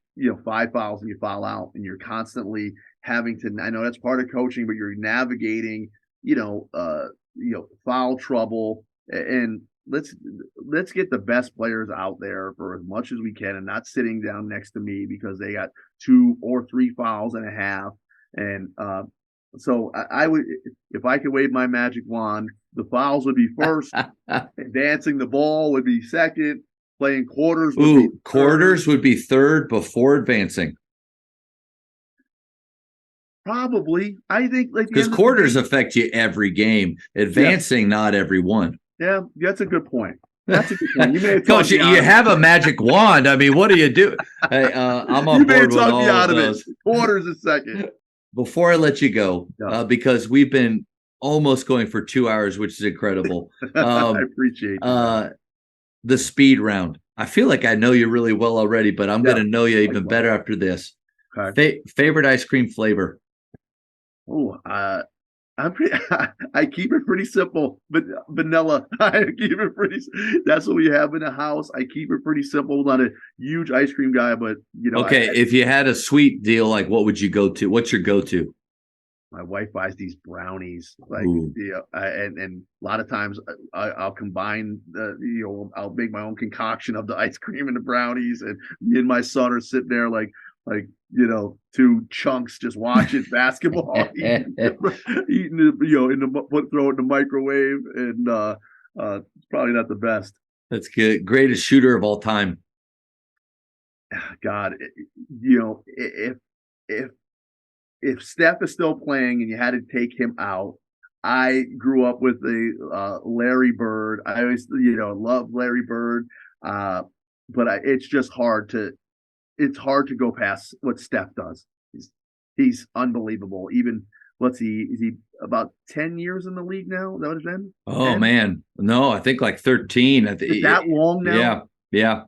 5 fouls and you foul out, and you're constantly having to. I know that's part of coaching, but you're navigating foul trouble, and let's get the best players out there for as much as we can, and not sitting down next to me because they got 2 or 3 fouls and a half. And so I would, if I could wave my magic wand, the fouls would be first, advancing the ball would be second, playing quarters would be third before advancing. Probably. I think, because quarters affect you every game. Advancing, not every one. Yeah, that's a good point. That's a good point. You may have Coach, you have a magic wand. I mean, what do you do? Hey, I'm on board with all of those. Quarters a second. Before I let you go, because we've been almost going for 2 hours, which is incredible. I appreciate it. The speed round. I feel like I know you really well already, but I'm going to know you even better after this. Okay. Favorite ice cream flavor? Oh, I keep it pretty simple, but vanilla. I keep it pretty. That's what we have in the house. I keep it pretty simple. I'm not a huge ice cream guy, but Okay, if you had a sweet deal, like, what would you go to? What's your go-to? My wife buys these brownies, and a lot of times I'll combine I'll make my own concoction of the ice cream and the brownies, and me and my son are sitting there like 2 chunks just watching basketball, eating it, throw it in the microwave, and it's probably not the best. That's good. Greatest shooter of all time? God, if Steph is still playing and you had to take him out, I grew up with Larry Bird. I always love Larry Bird, but it's just hard to. It's hard to go past what Steph does. He's unbelievable. Even, is he about 10 years in the league now? Is that what it's been? Oh, 10? man. No, I think like 13. Is that long now? Yeah.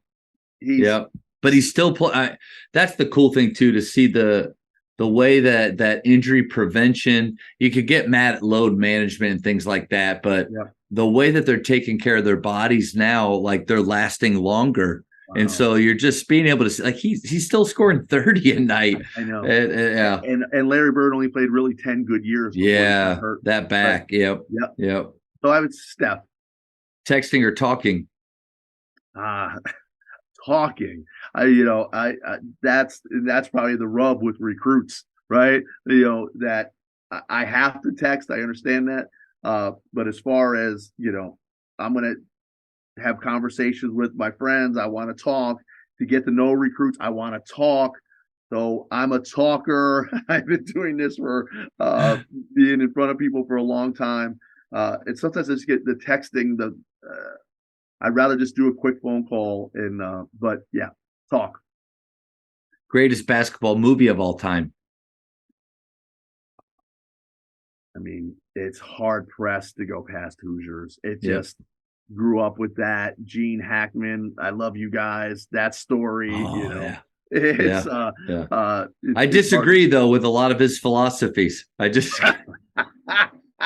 But he's still playing. That's the cool thing too, to see the way that injury prevention. You could get mad at load management and things like that, but the way that they're taking care of their bodies now, like, they're lasting longer. Wow. And so you're just being able to see, like, he's still scoring 30 a night. I know. And Larry Bird only played really 10 good years. Yeah, that back. Right. Yep. So I would Steph. Texting or talking? Talking. That's probably the rub with recruits, right? That I have to text. I understand that. But as far as, I'm going to have conversations with my friends. I want to talk. To get to know recruits, I want to talk. So I'm a talker. I've been doing this for being in front of people for a long time. And sometimes I just get the texting. I'd rather just do a quick phone call. But yeah, talk. Greatest basketball movie of all time? I mean, it's hard pressed to go past Hoosiers. It just grew up with that. Gene Hackman, I love you guys. That story, It's I disagree though with a lot of his philosophies. I just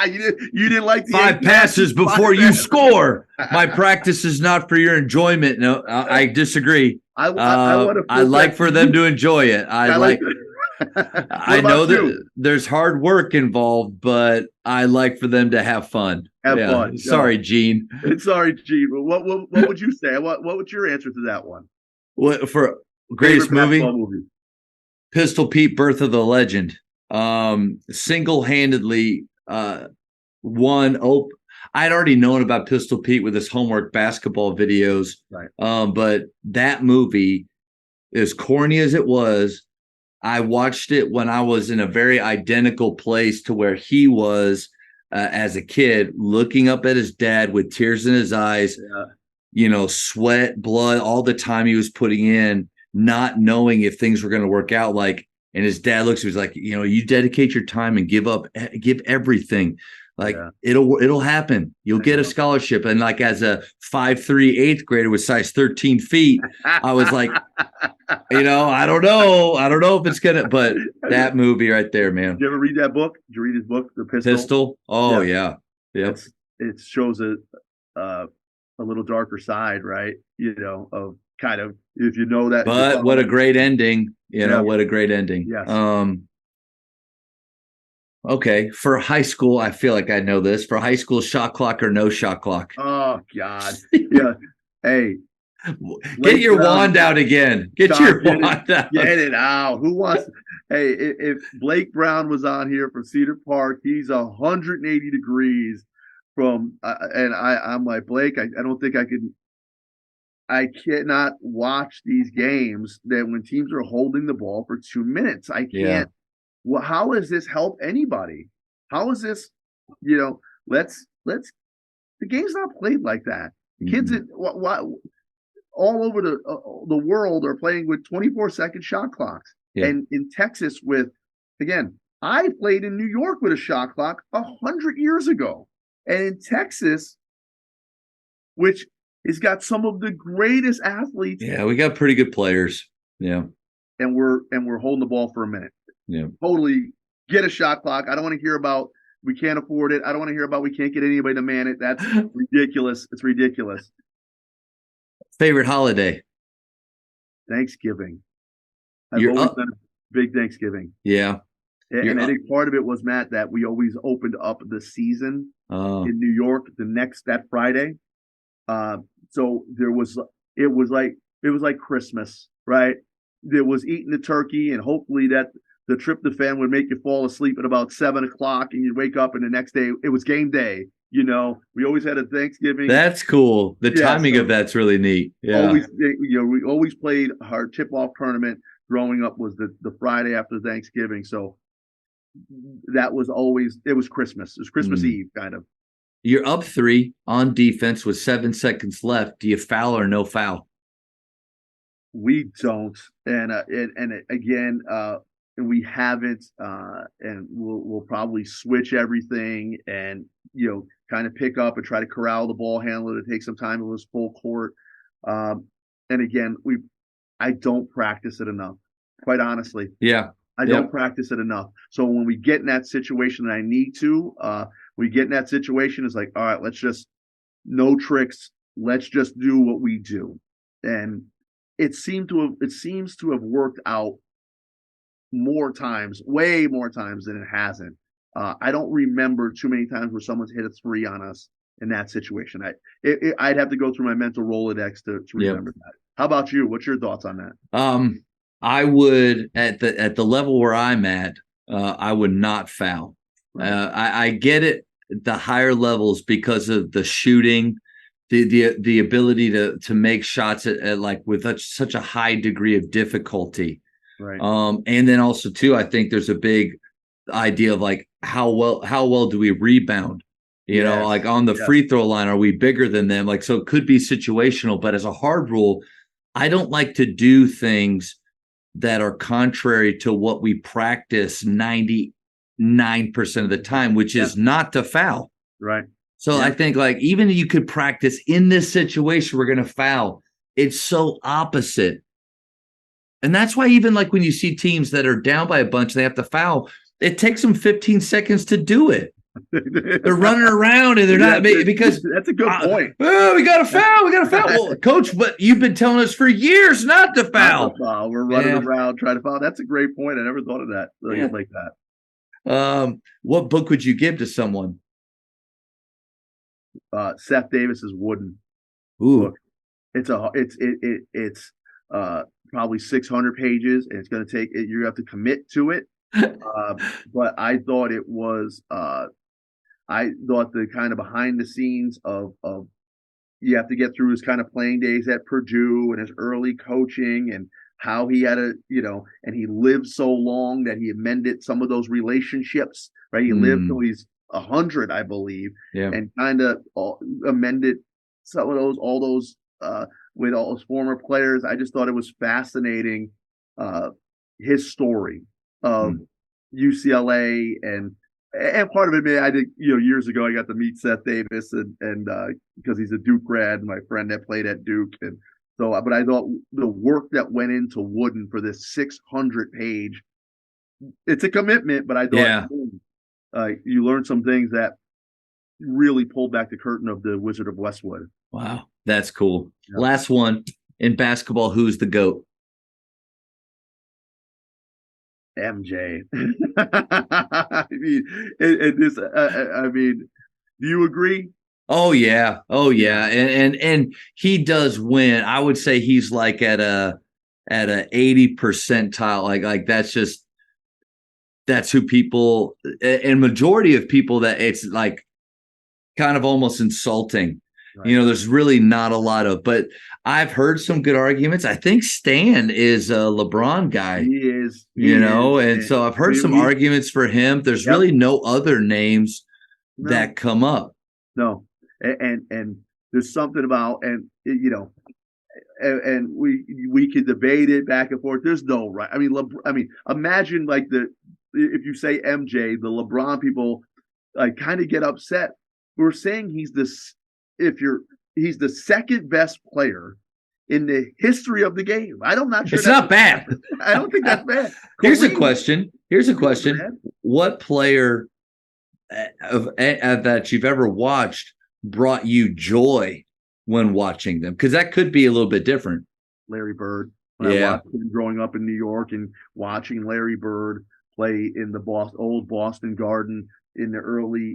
you didn't like the 5 passes before you score. My practice is not for your enjoyment. No, I disagree. I like for them to enjoy it. I know that there's hard work involved, but I like for them to have fun. Have fun. Sorry, Gene. Sorry, Gene. What would you say? What was your answer to that one? What for greatest Favorite movie? Pistol Pete, Birth of the Legend. Single-handedly won. Oh, I'd already known about Pistol Pete with his homework basketball videos. Right. But that movie, as corny as it was, I watched it when I was in a very identical place to where he was as a kid, looking up at his dad with tears in his eyes, sweat, blood, all the time he was putting in, not knowing if things were going to work out. And his dad looks, he was like, you dedicate your time and give everything. It'll happen. You'll get a scholarship. And as a 5'3" eighth grader with size 13 feet, I was like, I don't know. I don't know if it's gonna, but that movie right there, man. Did you ever read that book? Did you read his book, The Pistol? Oh yeah. Yep. It shows a little darker side, right? Of kind of, if you know that. But what a great ending. What a great ending. Yes. Okay. For high school, I feel like I know this. For high school, shot clock or no shot clock? Oh God. Yeah. Hey. Get your wand out again. Get your wand out. Get it out. Who wants? Hey, if Blake Brown was on here from Cedar Park, he's 180 degrees from, and I'm like, Blake, I don't think I cannot watch these games that when teams are holding the ball for 2 minutes. I can't. Yeah. Well, how does this help anybody? How is this? Let's. The game's not played like that. Mm-hmm. Kids all over the world are playing with 24-second shot clocks. Yeah. And in Texas I played in New York with a shot clock 100 years ago. And in Texas, which has got some of the greatest athletes. Yeah, we got pretty good players. Yeah. And we're holding the ball for a minute. Yeah. Totally get a shot clock. I don't want to hear about we can't afford it. I don't want to hear about we can't get anybody to man it. That's ridiculous. It's ridiculous. Favorite holiday? Thanksgiving. I've always done a big Thanksgiving. Yeah. And I think part of it was, Matt, that we always opened up the season in New York that Friday. So it was like Christmas, right? There was eating the turkey, and hopefully that the tryptophan would make you fall asleep at about 7:00, and you'd wake up, and the next day it was game day. We always had a Thanksgiving. That's cool. The timing of that's really neat. Yeah. We always played our tip-off tournament growing up was the Friday after Thanksgiving. So that was it was Christmas. It was Christmas Eve, kind of. You're up 3 on defense with 7 seconds left. Do you foul or no foul? We don't. And again, and we haven't, and we'll probably switch everything and, kind of pick up and try to corral the ball handler to take some time with his full court. And again, I don't practice it enough, quite honestly. Yeah. I don't practice it enough. So when we get in that situation that I need to, it's like, all right, let's just, no tricks. Let's just do what we do. And it seems to have worked out way more times than it hasn't. I don't remember too many times where someone's hit a 3 on us in that situation. I'd have to go through my mental Rolodex to remember that. How about you? What's your thoughts on that? I would at the level where I'm at, I would not foul. Right. I get it at the higher levels because of the shooting, the ability to make shots at with such a high degree of difficulty. Right. And then also too, I think there's a big idea of how well do we rebound? On the free throw line, are we bigger than them? So it could be situational, but as a hard rule, I don't like to do things that are contrary to what we practice 99% of the time, which is not to foul. Right. So I think even you could practice in this situation, we're going to foul. It's so opposite. And that's why even when you see teams that are down by a bunch, they have to foul. It takes them 15 seconds to do it. They're running around and they're not because that's a good point. Oh, we got to foul. We got to foul. Well, coach, but you've been telling us for years not to foul. We're running around trying to foul. That's a great point. I never thought of that like that. What book would you give to someone? Seth Davis's Wooden Ooh. book. It's probably 600 pages, and it's going to take it. You have to commit to it. But I thought it was. I thought the kind of behind the scenes of you have to get through his kind of playing days at Purdue and his early coaching and how he had and he lived so long that he amended some of those relationships, right? He lived till he's 100, I believe, and kind of amended some of all those with all those former players. I just thought it was fascinating, his story of UCLA and part of it, man, I did, years ago, I got to meet Seth Davis and because he's a Duke grad, my friend that played at Duke. And so, but I thought the work that went into Wooden for this 600-page, it's a commitment, but I thought you learned some things that really pulled back the curtain of the Wizard of Westwood. Wow. That's cool. Yeah. Last one in basketball. Who's the GOAT? MJ. I mean, do you agree? Oh yeah. And he does win. I would say he's like at a 80 percentile. Like that's who people, and majority of people, that it's like kind of almost insulting. Right. There's really not a lot of, but I've heard some good arguments. I think Stan is a LeBron guy. He is. And so I've heard some arguments for him. There's really no other names that come up. No. And there's something about, and we could debate it back and forth. There's no right. I mean, imagine like if you say MJ, the LeBron people like kind of get upset. We're saying he's the second best player in the history of the game. I'm not sure. It's not bad. I don't think that's bad. Here's a question. What player that you've ever watched brought you joy when watching them? Because that could be a little bit different. Larry Bird. I watched him growing up in New York and watching Larry Bird play in the old Boston Garden in the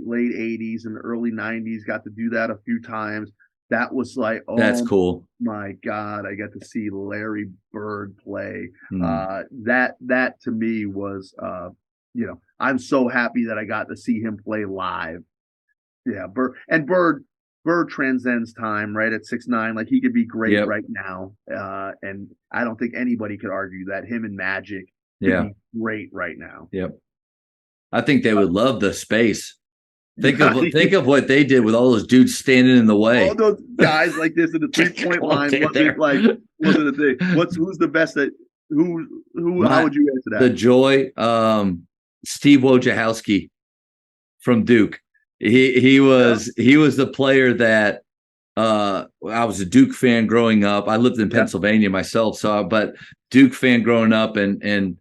late 80s and the early 90s. Got to do that a few times. That was like, that's cool. My God, I got to see Larry Bird play. That to me was, I'm so happy that I got to see him play live. Yeah, Bird transcends time, right? At 6'9", like he could be great right now. And I don't think anybody could argue that him and Magic could be great right now. Yep. I think they would love the space. Think of what they did with all those dudes standing in the way. All those guys like this in the 3-point line wasn't a thing. Who's the best at who? How would you answer that? The joy, Steve Wojciechowski from Duke. He was the player that I was a Duke fan growing up. I lived in Pennsylvania myself, but Duke fan growing up, and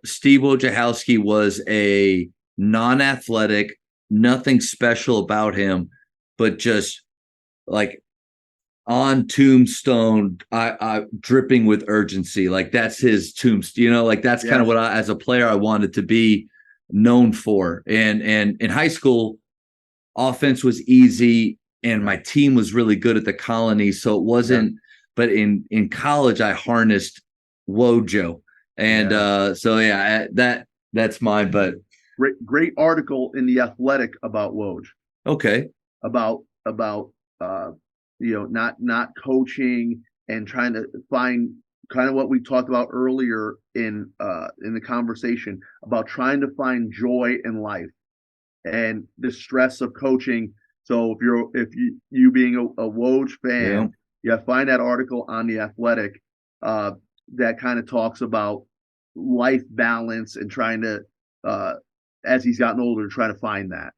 Steve Wojciechowski was a non-athletic, nothing special about him, but just like on tombstone, I dripping with urgency. Like that's his tombstone, like that's kind of what as a player I wanted to be known for. And in high school, offense was easy and my team was really good at the Colony. So it wasn't, but in college I harnessed Wojo. And that's mine. But great article in The Athletic about Woj. Okay. About not coaching and trying to find kind of what we talked about earlier in the conversation about trying to find joy in life and the stress of coaching. So if you being a Woj fan, find that article on The Athletic that kind of talks about life balance and trying to as he's gotten older, trying to find that.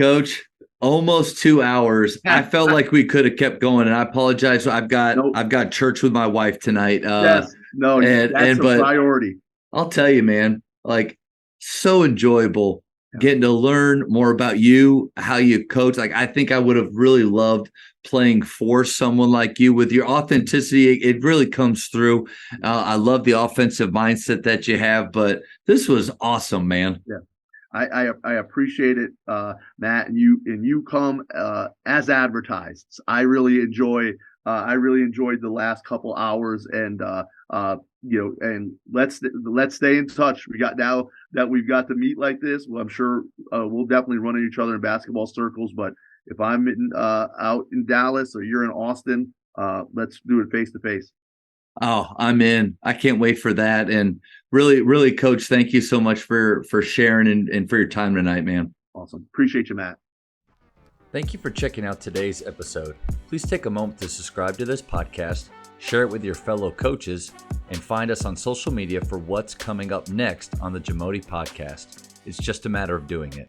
Coach, almost 2 hours. I felt like we could have kept going, and I apologize. I've got church with my wife tonight. That's a priority. I'll tell you, man, like so enjoyable getting to learn more about you, how you coach. Like I think I would have really loved playing for someone like you with your authenticity. It really comes through. I love the offensive mindset that you have, but this was awesome, man. Yeah. I appreciate it, Matt, and you come as advertised. I really enjoy I really enjoyed the last couple hours, and and let's stay in touch. We got now that we've got to meet like this. Well, I'm sure we'll definitely run into each other in basketball circles. But if I'm out in Dallas or you're in Austin, let's do it face to face. Oh, I'm in. I can't wait for that. And really, really, Coach, thank you so much for sharing and for your time tonight, man. Awesome. Appreciate you, Matt. Thank you for checking out today's episode. Please take a moment to subscribe to this podcast, share it with your fellow coaches, and find us on social media for what's coming up next on the Jamodi Podcast. It's just a matter of doing it.